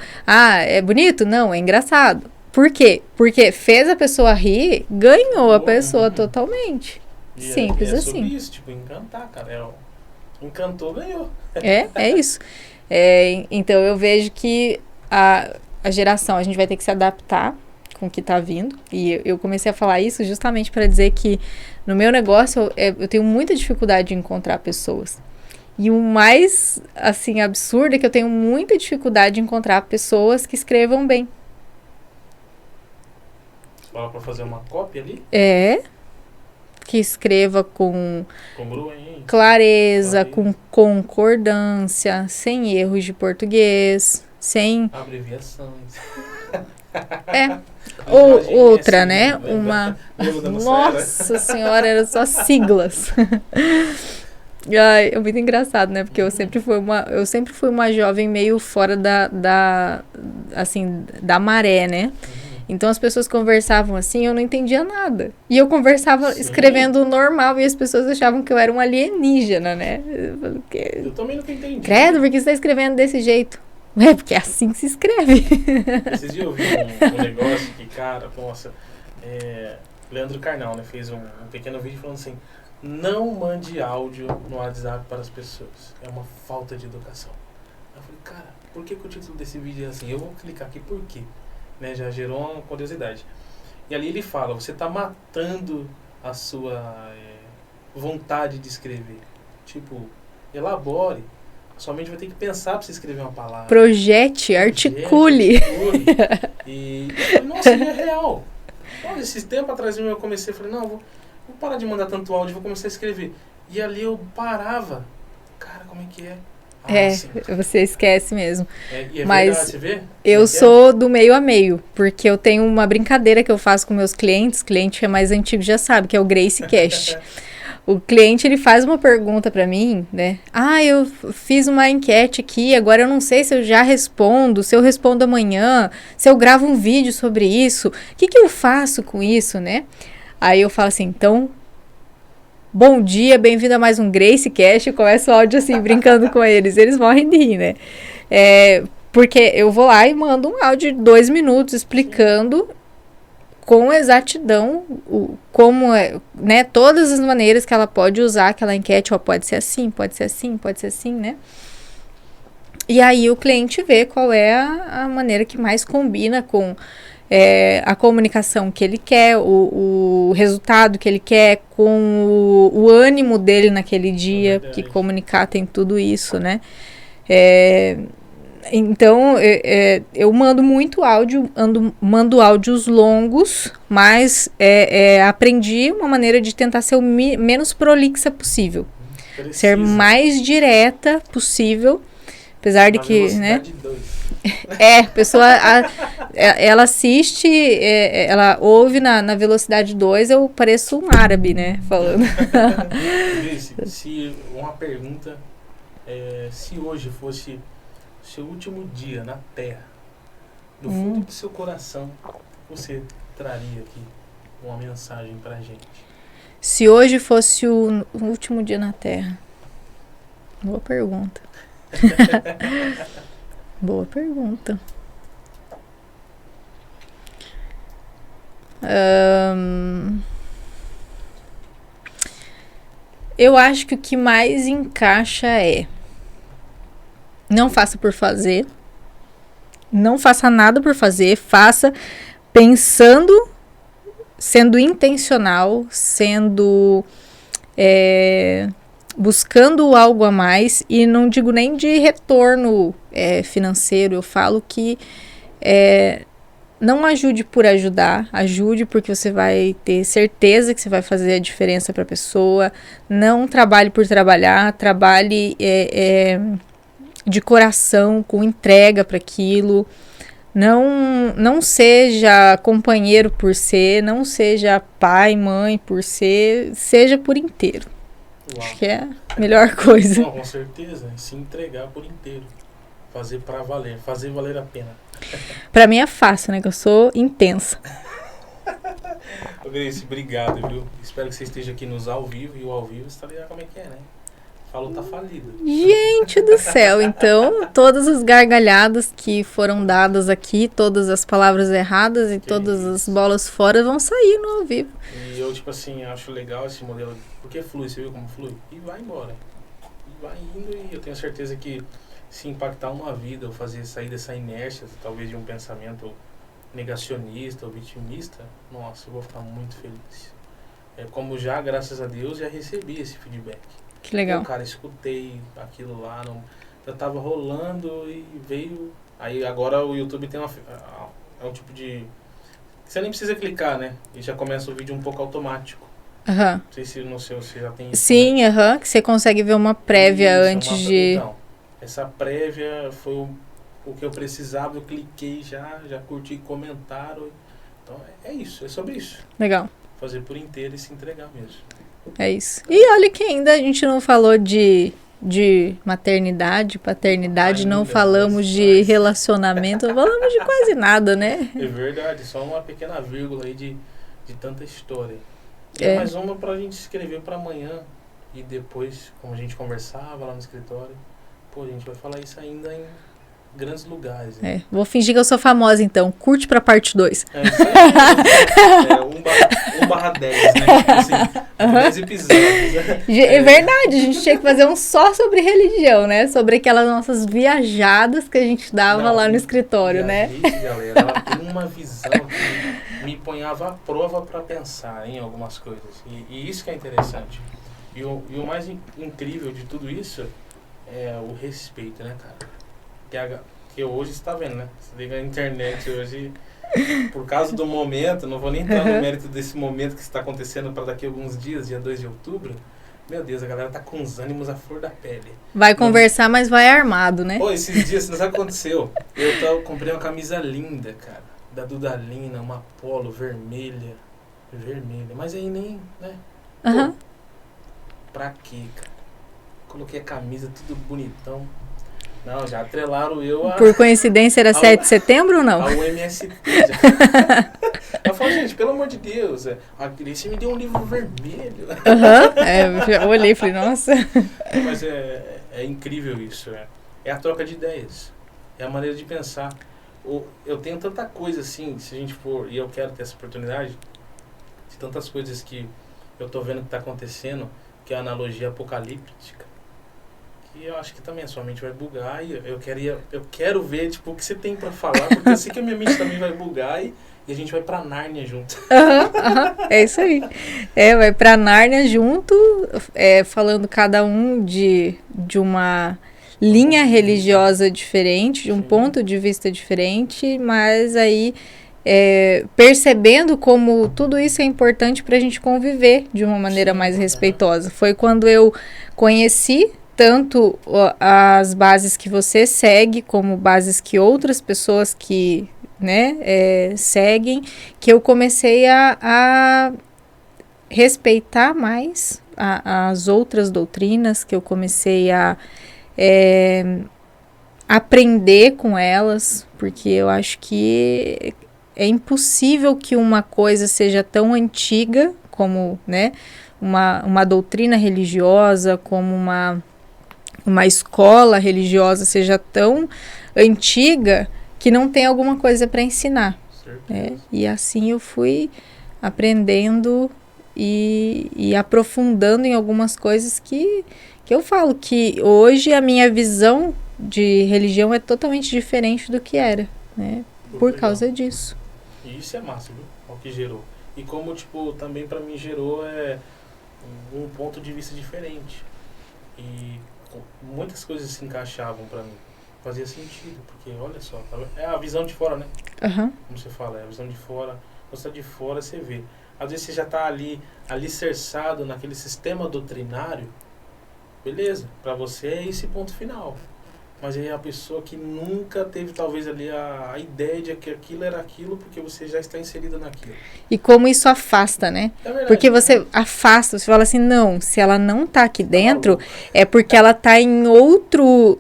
É bonito? Não, é engraçado. Por quê? Porque fez a pessoa rir, ganhou a pessoa totalmente. Simples assim. Sobre isso, tipo, encantar, cara. Encantou, ganhou. É isso. Então, eu vejo que a geração, a gente vai ter que se adaptar com o que está vindo. E eu comecei a falar isso justamente para dizer que no meu negócio eu tenho muita dificuldade de encontrar pessoas. E o mais, assim, absurdo é que eu tenho muita dificuldade de encontrar pessoas que escrevam bem. Fala para fazer uma cópia ali? Que escreva com clareza, com concordância, sem erros de português, sem abreviações. Outra, né? Nossa senhora, eram só siglas. É muito engraçado, né? Porque eu sempre fui uma jovem meio fora da maré, né? Então as pessoas conversavam assim, eu não entendia nada. E eu conversava escrevendo normal e as pessoas achavam que eu era um alienígena, né? Eu também nunca entendi. Credo, por que você tá escrevendo desse jeito? Porque é assim que se escreve. Esses dias eu vi um negócio que, cara, nossa, Leandro Carnal, né, fez um pequeno vídeo falando assim: não mande áudio no WhatsApp para as pessoas. É uma falta de educação. Eu falei, cara, por que o título desse vídeo é assim? Eu vou clicar aqui, por quê? Né, já gerou uma curiosidade. E ali ele fala, você está matando a sua vontade de escrever. Tipo, elabore. Sua mente vai ter que pensar para você escrever uma palavra. Projete, articule. E nossa, é real. Olha, esses tempos atrás eu comecei, falei, não, vou parar de mandar tanto áudio, vou começar a escrever. E ali eu parava. Cara, como é que é? Você esquece mesmo. Mas verdade, você vê? Eu sou do meio a meio, porque eu tenho uma brincadeira que eu faço com meus clientes. O cliente que é mais antigo já sabe, que é o Grace Cast. O cliente, ele faz uma pergunta pra mim, né? Eu fiz uma enquete aqui, agora eu não sei se eu já respondo, se eu respondo amanhã, se eu gravo um vídeo sobre isso, o que eu faço com isso, né? Aí eu falo assim, então, bom dia, bem-vindo a mais um Grace Cast, eu começo o áudio assim, brincando com eles morrem de rir, né? Porque eu vou lá e mando um áudio de 2 minutos explicando com exatidão como né, todas as maneiras que ela pode usar aquela enquete, pode ser assim, pode ser assim, pode ser assim, né? E aí o cliente vê qual é a maneira que mais combina com a comunicação que ele quer, o resultado que ele quer, com o ânimo dele naquele dia, porque comunicar tem tudo isso, né? Então, eu mando muito áudio, mando áudios longos, mas aprendi uma maneira de tentar ser o menos prolixa possível. Ser mais direta possível, apesar de que, né? A pessoa, ela assiste, ela ouve na velocidade 2, eu pareço um árabe, né, falando. Se uma pergunta, se hoje fosse seu último dia na Terra, no fundo do seu coração, você traria aqui uma mensagem pra gente? Se hoje fosse o último dia na Terra? Boa pergunta. Boa pergunta. Eu acho que o que mais encaixa não faça por fazer. Não faça nada por fazer. Faça pensando, sendo intencional, sendo buscando algo a mais, e não digo nem de retorno financeiro, eu falo que não ajude por ajudar, ajude porque você vai ter certeza que você vai fazer a diferença para a pessoa. Não trabalhe por trabalhar, trabalhe de coração, com entrega para aquilo. Não seja companheiro por ser, não seja pai, mãe por ser, seja por inteiro. Uau. Acho que é a melhor coisa. Não, com certeza, se entregar por inteiro. Fazer pra valer, fazer valer a pena. Pra mim é fácil, né? Que eu sou intensa. Ô Grace, obrigado, viu? Espero que você esteja aqui nos ao vivo, e o ao vivo você tá ligado como é que é, né? Falou, tá falido. Gente do céu, então todas as gargalhadas que foram dadas aqui, todas as palavras erradas e Que todas isso. as bolas fora vão sair no ao vivo. E eu, tipo assim, acho legal esse modelo, porque flui, você viu como flui? E vai embora. E vai indo, e eu tenho certeza que se impactar uma vida, ou fazer sair dessa inércia, talvez de um pensamento negacionista ou vitimista, nossa, eu vou ficar muito feliz. É como já, graças a Deus, já recebi esse feedback. Que legal. Eu, cara, escutei aquilo lá, eu tava rolando e veio... Aí agora o YouTube tem é um tipo de... Você nem precisa clicar, né? E já começa o vídeo um pouco automático. Aham. Não sei se no seu você já tem isso. Sim, né? aham, que você consegue ver uma prévia Isso, antes de... Então, essa prévia foi o que eu precisava, eu cliquei já curti, comentaram. Então é isso, é sobre isso. Legal. Fazer por inteiro e se entregar mesmo. É isso. E olha que ainda a gente não falou de maternidade, paternidade, Ainda, não falamos de mas- relacionamento, não falamos de quase nada, né? É verdade, só uma pequena vírgula aí de tanta história. E É. mais uma pra gente escrever pra amanhã. E depois, como a gente conversava lá no escritório, pô, a gente vai falar isso ainda em grandes lugares. Né? Vou fingir que eu sou famosa então. Curte pra parte 2. É isso aí. 1/10, né? Tipo assim, 10 episódios. Né? É verdade, a gente tinha que fazer um só sobre religião, né? Sobre aquelas nossas viajadas que a gente dava lá no escritório, e a né? gente, galera, ela tem uma visão que me ponhava à prova para pensar em algumas coisas. E isso que é interessante. E o mais incrível de tudo isso é o respeito, né, cara? Que hoje você está vendo, né? Você liga a internet hoje, por causa do momento, não vou nem entrar no mérito desse momento que está acontecendo para daqui a alguns dias, dia 2 de outubro. Meu Deus, a galera tá com os ânimos à flor da pele. Vai conversar, mas vai armado, né? Pô, esses dias, você não sabe o que aconteceu? Eu comprei uma camisa linda, cara, da Dudalina, uma polo vermelha, mas aí nem, né? Aham. Pô, pra quê, cara? Coloquei a camisa, tudo bonitão. Não, já atrelaram eu a... Por coincidência era 7 de setembro ou não? Ao MST. Já. Eu falo, gente, pelo amor de Deus, a Grace me deu um livro vermelho. Aham. Eu já olhei e falei, nossa. Mas é incrível isso. É a troca de ideias. É a maneira de pensar. Eu tenho tanta coisa assim, se a gente for, e eu quero ter essa oportunidade, de tantas coisas que eu tô vendo que tá acontecendo, que é a analogia apocalíptica, que eu acho que também a sua mente vai bugar, e eu quero ver, tipo, o que você tem pra falar, porque eu sei que a minha mente também vai bugar, e a gente vai pra Nárnia junto. Aham. É isso aí. Vai pra Nárnia junto, falando cada um de uma linha religiosa diferente, de um Sim. ponto de vista diferente, mas aí percebendo como tudo isso é importante pra gente conviver de uma maneira Sim, mais aham. respeitosa. Foi quando eu conheci tanto as bases que você segue, como bases que outras pessoas que, né, seguem, que eu comecei a respeitar mais as outras doutrinas, que eu comecei a aprender com elas, porque eu acho que é impossível que uma coisa seja tão antiga como, né, uma doutrina religiosa, como uma escola religiosa seja tão antiga que não tem alguma coisa para ensinar. Certeza. E assim eu fui aprendendo e aprofundando em algumas coisas que eu falo que hoje a minha visão de religião é totalmente diferente do que era, né? Por Legal. causa disso. E isso é massa, viu? É o que gerou. E como, tipo, também pra mim gerou um ponto de vista diferente. E muitas coisas se encaixavam para mim. Fazia sentido, porque olha só, é a visão de fora, né? Aham. Como você fala, é a visão de fora. Você tá de fora, você vê. Às vezes você já está ali alicerçado naquele sistema doutrinário. Beleza, para você é esse ponto final. Mas aí a pessoa que nunca teve talvez ali a ideia de que aquilo era aquilo, porque você já está inserido naquilo. E como isso afasta, né? É verdade. Porque você afasta, você fala assim, não, se ela não tá aqui dentro, é porque ela tá em outro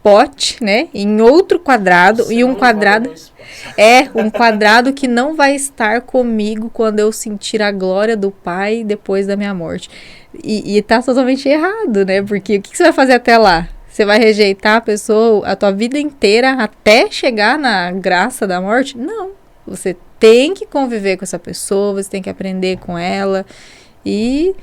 pote, né? Em outro quadrado, Você e um não quadrado vai dar um quadrado que não vai estar comigo quando eu sentir a glória do Pai depois da minha morte. E tá totalmente errado, né? Porque o que você vai fazer até lá? Você vai rejeitar a pessoa a tua vida inteira até chegar na graça da morte? Não. Você tem que conviver com essa pessoa, você tem que aprender com ela. E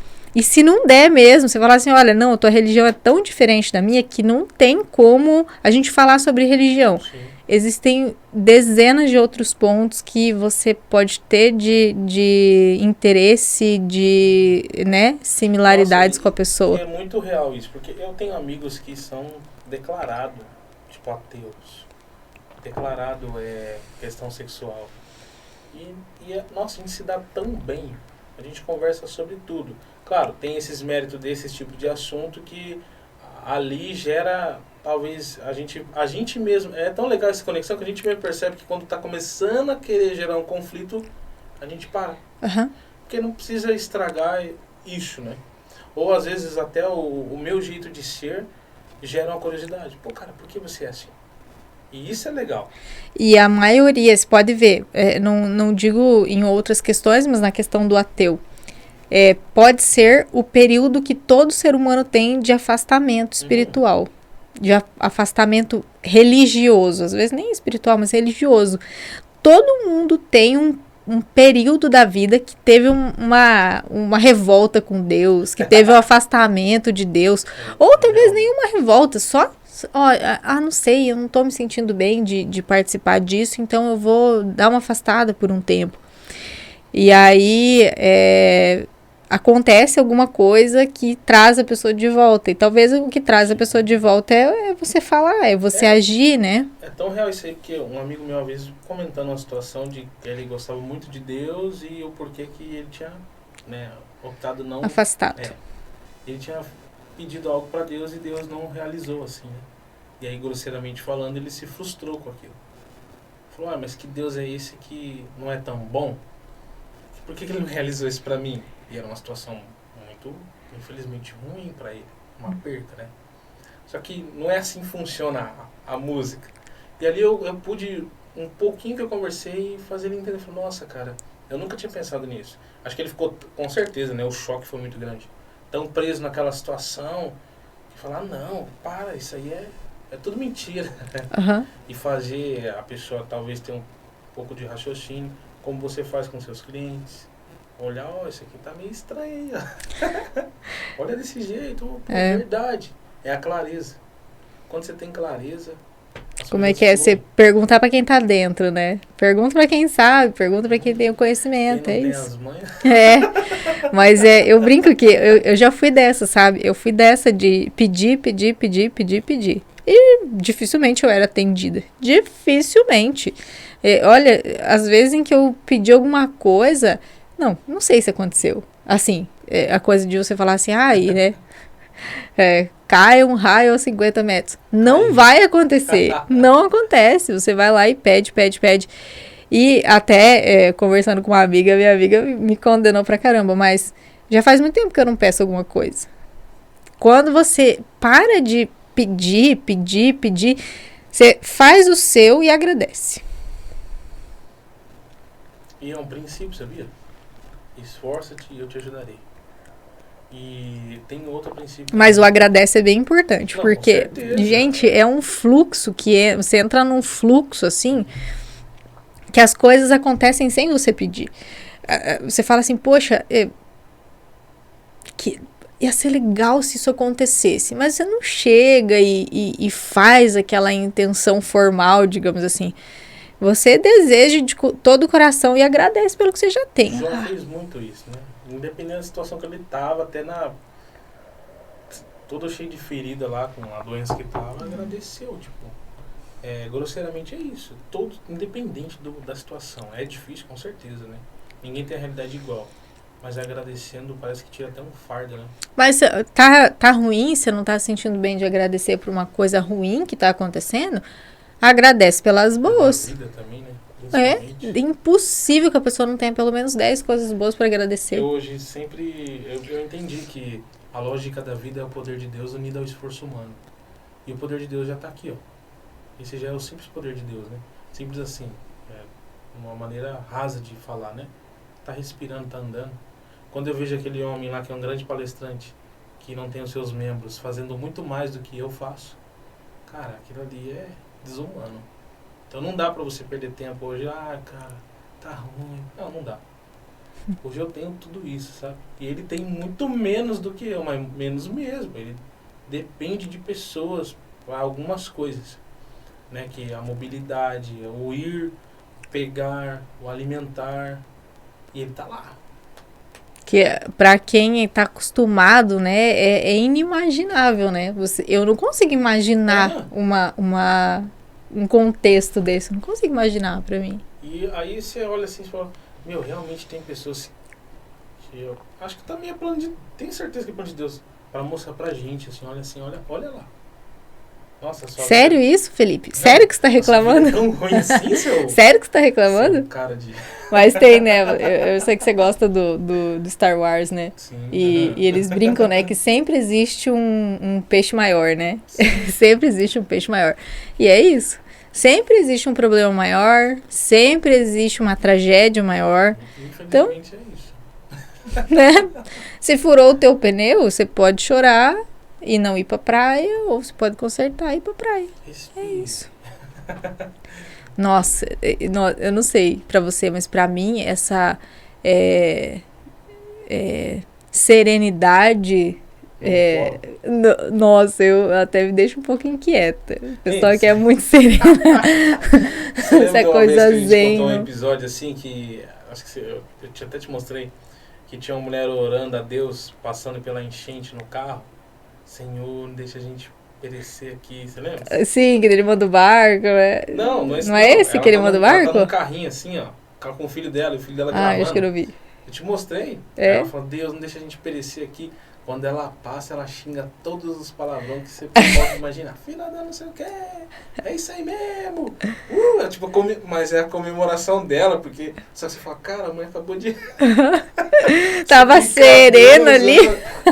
se não der mesmo, você falar assim, olha, não, a tua religião é tão diferente da minha que não tem como a gente falar sobre religião. Sim. Existem dezenas de outros pontos que você pode ter de interesse, de, né, similaridades Nossa, com a pessoa. E é muito real isso, porque eu tenho amigos que são declarados, tipo, ateus. Declarado questão sexual. Nossa, a gente se dá tão bem. A gente conversa sobre tudo. Claro, tem esses méritos desse tipo de assunto que ali gera... Talvez a gente mesmo... É tão legal essa conexão que a gente mesmo percebe que quando está começando a querer gerar um conflito, a gente para. Uhum. Porque não precisa estragar isso, né? Ou às vezes até o meu jeito de ser gera uma curiosidade. Pô, cara, por que você é assim? E isso é legal. E a maioria, você pode ver, não digo em outras questões, mas na questão do ateu. Pode ser o período que todo ser humano tem de afastamento espiritual. De afastamento religioso, às vezes nem espiritual, mas religioso. Todo mundo tem um período da vida que teve uma revolta com Deus, que teve um afastamento de Deus, ou talvez nenhuma revolta, só, não sei, eu não tô me sentindo bem de participar disso, então eu vou dar uma afastada por um tempo. E aí, acontece alguma coisa que traz a pessoa de volta. E talvez o que traz a pessoa de volta é você falar, é você agir, né? É tão real isso aí que um amigo meu, uma vez, comentando uma situação de que ele gostava muito de Deus e o porquê que ele tinha, né, optado não... Afastado. Ele tinha pedido algo para Deus e Deus não realizou, assim, né? E aí, grosseiramente falando, ele se frustrou com aquilo. Falou, mas que Deus é esse que não é tão bom? Por que ele não realizou isso para mim? E era uma situação muito, infelizmente, ruim para ele. Uma perda, né? Só que não é assim que funciona a música. E ali eu pude, um pouquinho que eu conversei, fazer ele entender. Falei, nossa, cara, eu nunca tinha pensado nisso. Acho que ele ficou, com certeza, né? O choque foi muito grande. Tão preso naquela situação, que falar, não, para, isso aí é tudo mentira. Uhum. E fazer a pessoa talvez ter um pouco de raciocínio, como você faz com seus clientes. Olhar, isso aqui tá meio estranho aí. Olha desse jeito, é verdade. É a clareza. Quando você tem clareza... Como é que é? Você perguntar pra quem tá dentro, né? Pergunta pra quem sabe, pergunta pra quem tem o conhecimento, quem não é tem isso. as manhas. Mas eu brinco que eu já fui dessa, sabe? Eu fui dessa de pedir. E dificilmente eu era atendida. Dificilmente. Olha, às vezes em que eu pedi alguma coisa... Não sei se aconteceu. Assim, a coisa de você falar assim, né? Cai um raio a 50 metros. Não vai acontecer. Não acontece. Você vai lá e pede. E até, conversando com uma amiga, minha amiga me condenou pra caramba, mas já faz muito tempo que eu não peço alguma coisa. Quando você para de pedir, você faz o seu e agradece. E é um princípio, sabia? Esforça-te e eu te ajudarei. E tem outro princípio. Mas o agradece é bem importante, porque, com certeza, gente, é um fluxo você entra num fluxo, assim, que as coisas acontecem sem você pedir. Você fala assim, poxa, que ia ser legal se isso acontecesse, mas você não chega e faz aquela intenção formal, digamos assim. você deseja de todo o coração e agradece pelo que você já O tem. João fez muito isso, né? Independente da situação que ele tava, até todo cheio de ferida lá, com a doença que tava, agradeceu, tipo. Grosseiramente é isso. Independente da situação. É difícil, com certeza, né? Ninguém tem a realidade igual. Mas agradecendo parece que tira até um fardo, né? Mas tá ruim, você não tá se sentindo bem de agradecer por uma coisa ruim que tá acontecendo? Agradece pelas boas. A vida também, né? É impossível que a pessoa não tenha pelo menos 10 coisas boas para agradecer. Eu hoje sempre... Eu entendi que a lógica da vida é o poder de Deus unido ao esforço humano. E o poder de Deus já tá aqui, ó. Esse já é o simples poder de Deus, né? Simples assim. Uma maneira rasa de falar, né? Tá respirando, tá andando. Quando eu vejo aquele homem lá que é um grande palestrante, que não tem os seus membros, fazendo muito mais do que eu faço, cara, aquilo ali é desumano. Então não dá pra você perder tempo hoje. Cara, tá ruim. Não dá. Hoje eu tenho tudo isso, sabe? E ele tem muito menos do que eu, mas menos mesmo. Ele depende de pessoas para algumas coisas, né? Que é a mobilidade, o ir, pegar, o alimentar. E ele tá lá. Que para quem tá acostumado, né, é inimaginável, né? Eu não consigo imaginar um contexto desse. Eu não consigo imaginar pra mim. E aí você olha assim e fala, realmente tem pessoas que eu acho que também é plano de... Tenho certeza que é plano de Deus para mostrar pra gente, assim, olha lá. Nossa, só sério vida... isso, Felipe? Sério que você tá reclamando? É tão ruim assim, seu... Sério que você tá reclamando? Cara de... Mas tem, né? Eu sei que você gosta do Star Wars, né? Sim. E eles brincam, né? Que sempre existe um peixe maior, né? Sempre existe um peixe maior. E é isso. Sempre existe um problema maior. Sempre existe uma tragédia maior. Infelizmente é isso. Né? Se furou o teu pneu, você pode chorar e não ir pra praia. Ou você pode consertar e ir pra praia. Respire. É isso. Nossa, eu não sei pra você, mas pra mim essa serenidade, nossa, eu até me deixo um pouco inquieta. O pessoal que é muito serena. Essa coisa zen. Contou um episódio assim que, acho que eu até te mostrei, que tinha uma mulher orando a Deus, passando pela enchente no carro. Senhor, não deixa a gente perecer aqui, você lembra? Sim, que ele manda o barco, né? Não é esse. Não é esse que ele manda o barco? Ela tá num carrinho assim, ó, com o filho dela, e o filho dela gravando. Acho que eu não vi. Eu te mostrei. É? Ela falou, Deus, não deixa a gente perecer aqui. Quando ela passa, ela xinga todos os palavrões que você pode imaginar. Filha da não sei o que, é isso aí mesmo. Mas é a comemoração dela, porque só você fala, cara, a mãe acabou de... Tava sereno ali.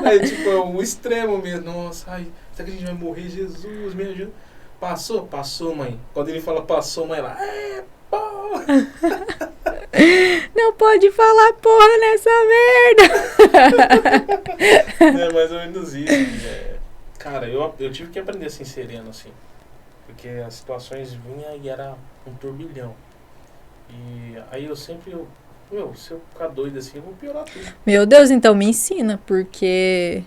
Aí, tipo, é um extremo mesmo. Nossa, ai, será que a gente vai morrer? Jesus, me ajuda. Passou, mãe. Quando ele fala passou, mãe, ela... pô. Não pode falar porra nessa merda. É mais ou menos isso. Cara, eu tive que aprender assim, sereno, assim. Porque as situações vinham e era um turbilhão. E aí eu sempre... se eu ficar doido assim, eu vou piorar tudo. Meu Deus, então me ensina, porque...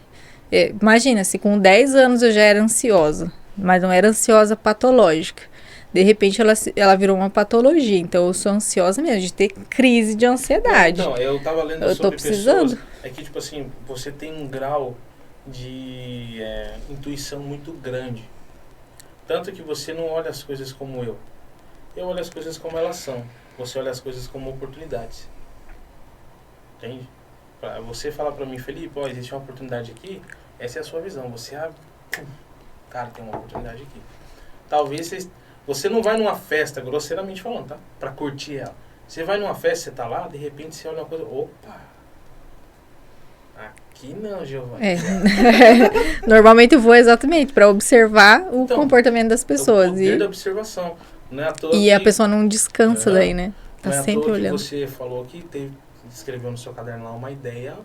imagina, se com 10 anos eu já era ansiosa, mas não era ansiosa patológica. De repente ela virou uma patologia. Então eu sou ansiosa mesmo, de ter crise de ansiedade. Não, eu tava lendo eu sobre tô precisando. pessoas. É que, tipo assim, você tem um grau de intuição muito grande. Tanto que você não olha as coisas como eu. Eu olho as coisas como elas são. Você olha as coisas como oportunidades. Entende? Você fala pra mim, Felipe, existe uma oportunidade aqui. Essa é a sua visão. Você abre... Cara, tem uma oportunidade aqui. Talvez você não vai numa festa, grosseiramente falando, tá? Pra curtir ela. Você vai numa festa, você tá lá, de repente você olha uma coisa... Opa! Aqui não, Giovanni. Normalmente eu vou exatamente pra observar o comportamento das pessoas. O poder da observação. Não é à toa a pessoa não descansa daí, né? Tá não é sempre à toa olhando. Que você falou que escreveu no seu caderno lá uma ideia...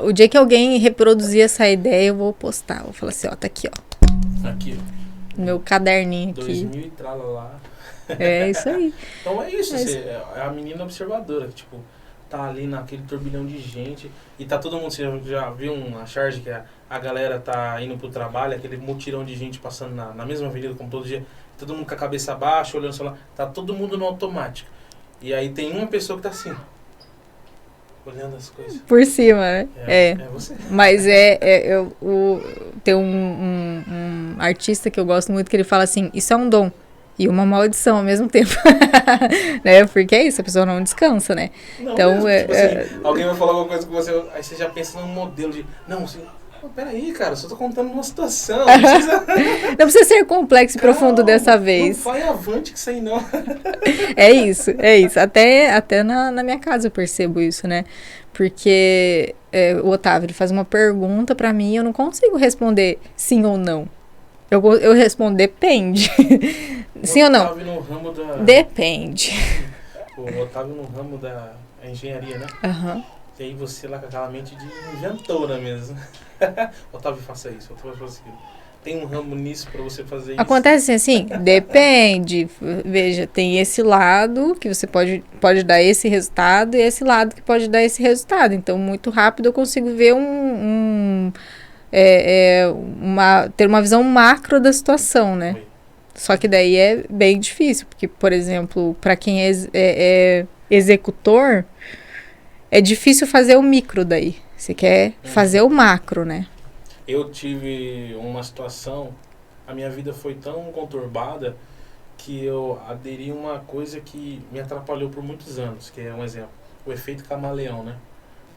O dia que alguém reproduzir essa ideia, eu vou postar. Vou falar assim, tá aqui, ó. Aqui, ó. Meu caderninho aqui. 2000 e tralalá. É isso aí. Então é isso. É a menina observadora, que, tipo, tá ali naquele turbilhão de gente e tá todo mundo... Você já viu uma charge que a galera tá indo pro trabalho, aquele mutirão de gente passando na mesma avenida como todo dia. todo mundo com a cabeça baixa, olhando o celular. Tá todo mundo no automático. E aí tem uma pessoa que tá assim, olhando as coisas. Por cima, né? É você. Mas tem um artista que eu gosto muito que ele fala assim, isso é um dom e uma maldição ao mesmo tempo. Né? Porque é isso, a pessoa não descansa, né? Não, Então, mesmo, assim, alguém vai falar alguma coisa com você, aí você já pensa num modelo de... Não, assim, peraí, cara, só tô contando uma situação. Não precisa ser complexo e profundo dessa vez. Não vai avante que isso aí não. É isso. Até na minha casa eu percebo isso, né? Porque o Otávio ele faz uma pergunta pra mim e eu não consigo responder sim ou não. Eu respondo depende. Sim ou não? No ramo da... Depende. O Otávio no ramo da engenharia, né? Aham. E aí você lá com aquela mente de inventora mesmo. Otávio, faça isso, Otávio, faça aquilo. Tem um ramo nisso pra você fazer isso? Acontece assim, depende. Veja, tem esse lado que você pode dar esse resultado e esse lado que pode dar esse resultado. Então, muito rápido eu consigo ver ter uma visão macro da situação, né? Oi. Só que daí é bem difícil, porque, por exemplo, para quem é executor, é difícil fazer o micro daí. Você quer fazer o macro, né? Eu tive uma situação, a minha vida foi tão conturbada que eu aderi a uma coisa que me atrapalhou por muitos anos, que é um exemplo, o efeito camaleão, né?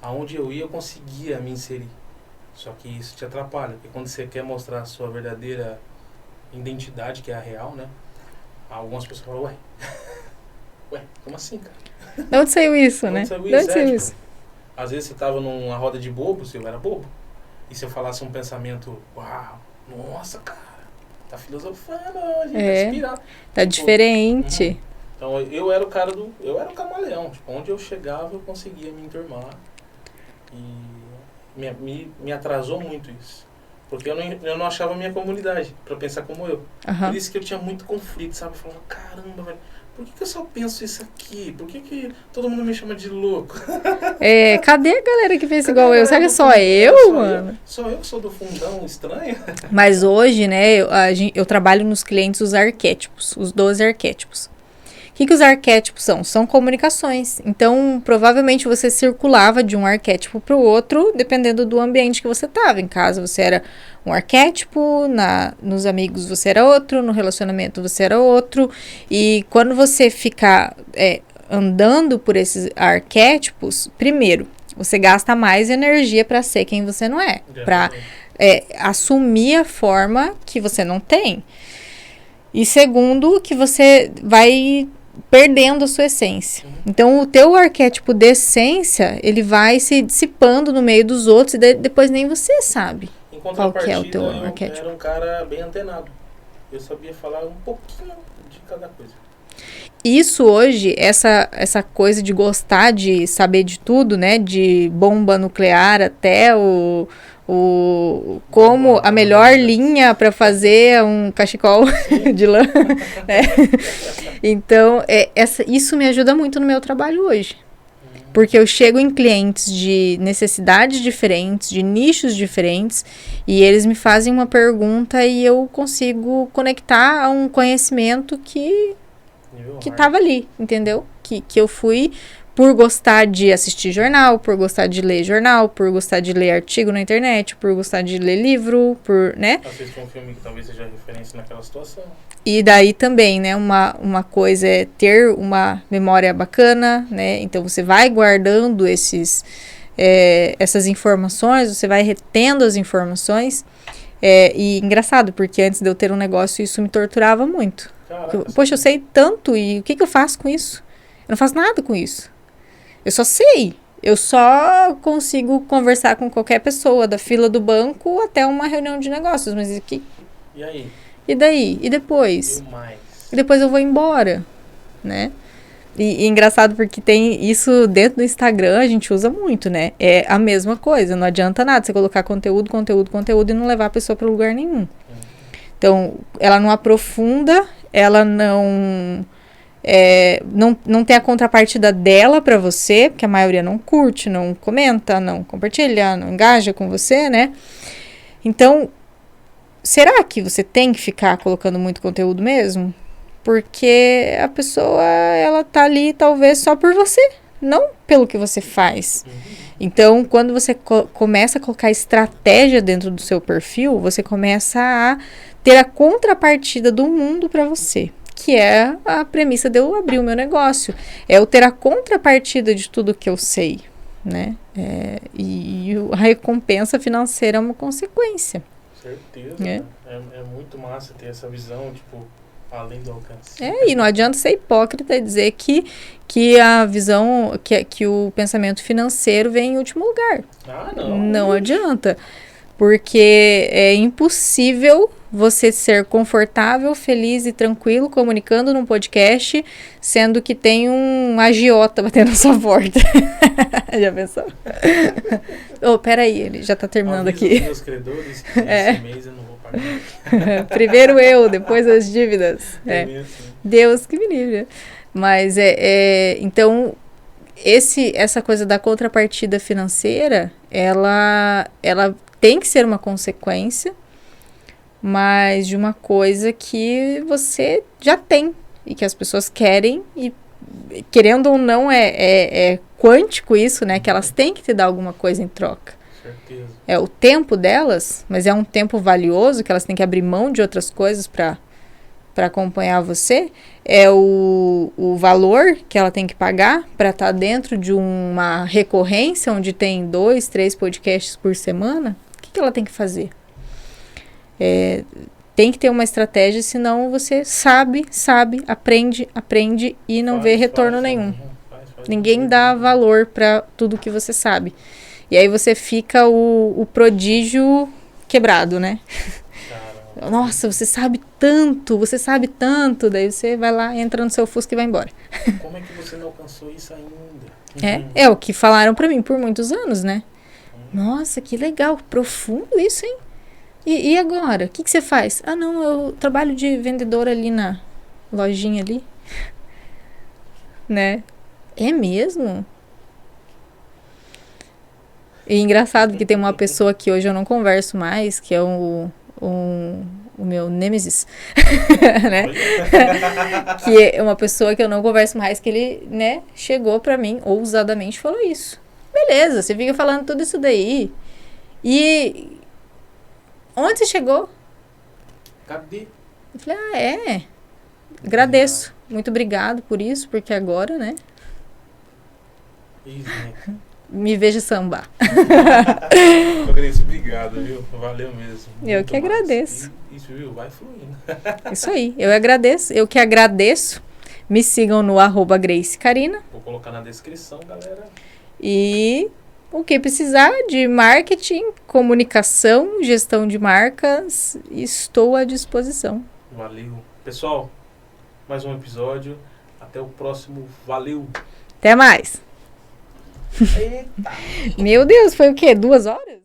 Aonde eu ia, eu conseguia me inserir. Só que isso te atrapalha, porque quando você quer mostrar a sua verdadeira identidade, que é a real, né? Algumas pessoas falam, ué, como assim, cara? De onde saiu isso, De né? onde saiu De onde isso? saiu isso? Às vezes você tava numa roda de bobos, eu era bobo. E se eu falasse um pensamento, uau, nossa, cara, tá filosofando hoje, tá inspirado. Tá diferente. Então eu era o camaleão. Tipo, onde eu chegava eu conseguia me enturmar. E me atrasou muito isso. Porque eu não achava a minha comunidade pra pensar como eu. Por isso que eu tinha muito conflito, sabe? Falando, caramba, velho, por que eu só penso isso aqui? Por que todo mundo me chama de louco? Cadê a galera que pensa igual eu? Será que é só eu, mano? Só eu que sou do fundão estranho? Mas hoje, né, eu trabalho nos clientes os arquétipos, os 12 arquétipos. O que os arquétipos são? São comunicações. Então, provavelmente você circulava de um arquétipo para o outro, dependendo do ambiente que você estava. Em casa você era um arquétipo, nos amigos você era outro, no relacionamento você era outro. E quando você fica andando por esses arquétipos, primeiro, você gasta mais energia para ser quem você não é. Para assumir a forma que você não tem. E segundo, que você vai perdendo a sua essência. Então, o teu arquétipo de essência, ele vai se dissipando no meio dos outros e depois nem você sabe qual que é o teu arquétipo. Eu era um cara bem antenado. Eu sabia falar um pouquinho de cada coisa. Isso hoje, essa coisa de gostar de saber de tudo, né? De bomba nuclear até como a melhor linha para fazer um cachecol de lã. Né? Então, isso me ajuda muito no meu trabalho hoje. Porque eu chego em clientes de necessidades diferentes, de nichos diferentes, e eles me fazem uma pergunta e eu consigo conectar a um conhecimento que estava ali, entendeu? Que eu fui por gostar de assistir jornal, por gostar de ler jornal, por gostar de ler artigo na internet, por gostar de ler livro, né? Assistir um filme que talvez seja referência naquela situação. E daí também, né, uma coisa é ter uma memória bacana, né? Então você vai guardando essas informações, você vai retendo as informações. E engraçado, porque antes de eu ter um negócio, isso me torturava muito. Poxa, eu sei tanto, e o que eu faço com isso? Eu não faço nada com isso. Eu só sei. Eu só consigo conversar com qualquer pessoa, da fila do banco até uma reunião de negócios. Mas aqui. E aí? E daí? E depois? E depois eu vou embora, né? E engraçado porque tem isso dentro do Instagram, a gente usa muito, né? É a mesma coisa, não adianta nada você colocar conteúdo e não levar a pessoa para lugar nenhum. Então, ela não aprofunda, ela não tem a contrapartida dela para você, porque a maioria não curte, não comenta, não compartilha, não engaja com você, né? Então, será que você tem que ficar colocando muito conteúdo mesmo? Porque a pessoa, ela tá ali talvez só por você, não pelo que você faz. Então, quando você começa a colocar estratégia dentro do seu perfil, você começa a ter a contrapartida do mundo para você, que é a premissa de eu abrir o meu negócio. É eu ter a contrapartida de tudo que eu sei, né? E a recompensa financeira é uma consequência. Certeza. É. É muito massa ter essa visão, tipo, além do alcance. E não adianta ser hipócrita e dizer que a visão, que o pensamento financeiro vem em último lugar. Ah, não. Não adianta. Porque é impossível você ser confortável, feliz e tranquilo comunicando num podcast, sendo que tem um agiota batendo na sua porta. Já pensou? Peraí, ele já tá terminando Avisa aqui. os meus credores que esse mês eu não vou pagar. Primeiro eu, depois as dívidas. Mesmo assim. Deus que me livre. Mas então, essa coisa da contrapartida financeira, ela tem que ser uma consequência, mas de uma coisa que você já tem e que as pessoas querem, e querendo ou não é quântico isso, né? Que elas têm que te dar alguma coisa em troca. Certeza. É o tempo delas, mas é um tempo valioso que elas têm que abrir mão de outras coisas para acompanhar você. É o valor que ela tem que pagar para estar dentro de uma recorrência onde tem 2, 3 podcasts por semana. O que ela tem que fazer? Tem que ter uma estratégia, senão você sabe, aprende e não vê retorno nenhum. Ninguém dá valor para tudo que você sabe. E aí você fica o prodígio quebrado, né? Caramba. Nossa, você sabe tanto. Daí você vai lá, entra no seu Fusca e vai embora. Como é que você não alcançou isso ainda? É o que falaram pra mim por muitos anos, né? Nossa, que legal, profundo isso, hein? E agora? O que você faz? Ah, não, eu trabalho de vendedora ali na lojinha ali. Né? É mesmo? E engraçado que tem uma pessoa que hoje eu não converso mais, que é o meu nêmesis, né? Que é uma pessoa que eu não converso mais, que ele, né, chegou pra mim, ousadamente falou isso. Beleza, você fica falando tudo isso daí. E onde você chegou? Cadê? Eu falei, agradeço. Muito obrigado por isso, porque agora, né, Isso, né? me vejo sambar. Grace, obrigado, viu? Valeu mesmo. Eu Muito que massa. agradeço. Isso, viu? Vai fluindo. Isso aí, eu que agradeço. Me sigam no @Grace Carina. Vou colocar na descrição, galera. E o que precisar de marketing, comunicação, gestão de marcas, estou à disposição. Valeu. Pessoal, mais um episódio. Até o próximo. Valeu. Até mais. Eita! Meu Deus, foi o quê? 2 horas?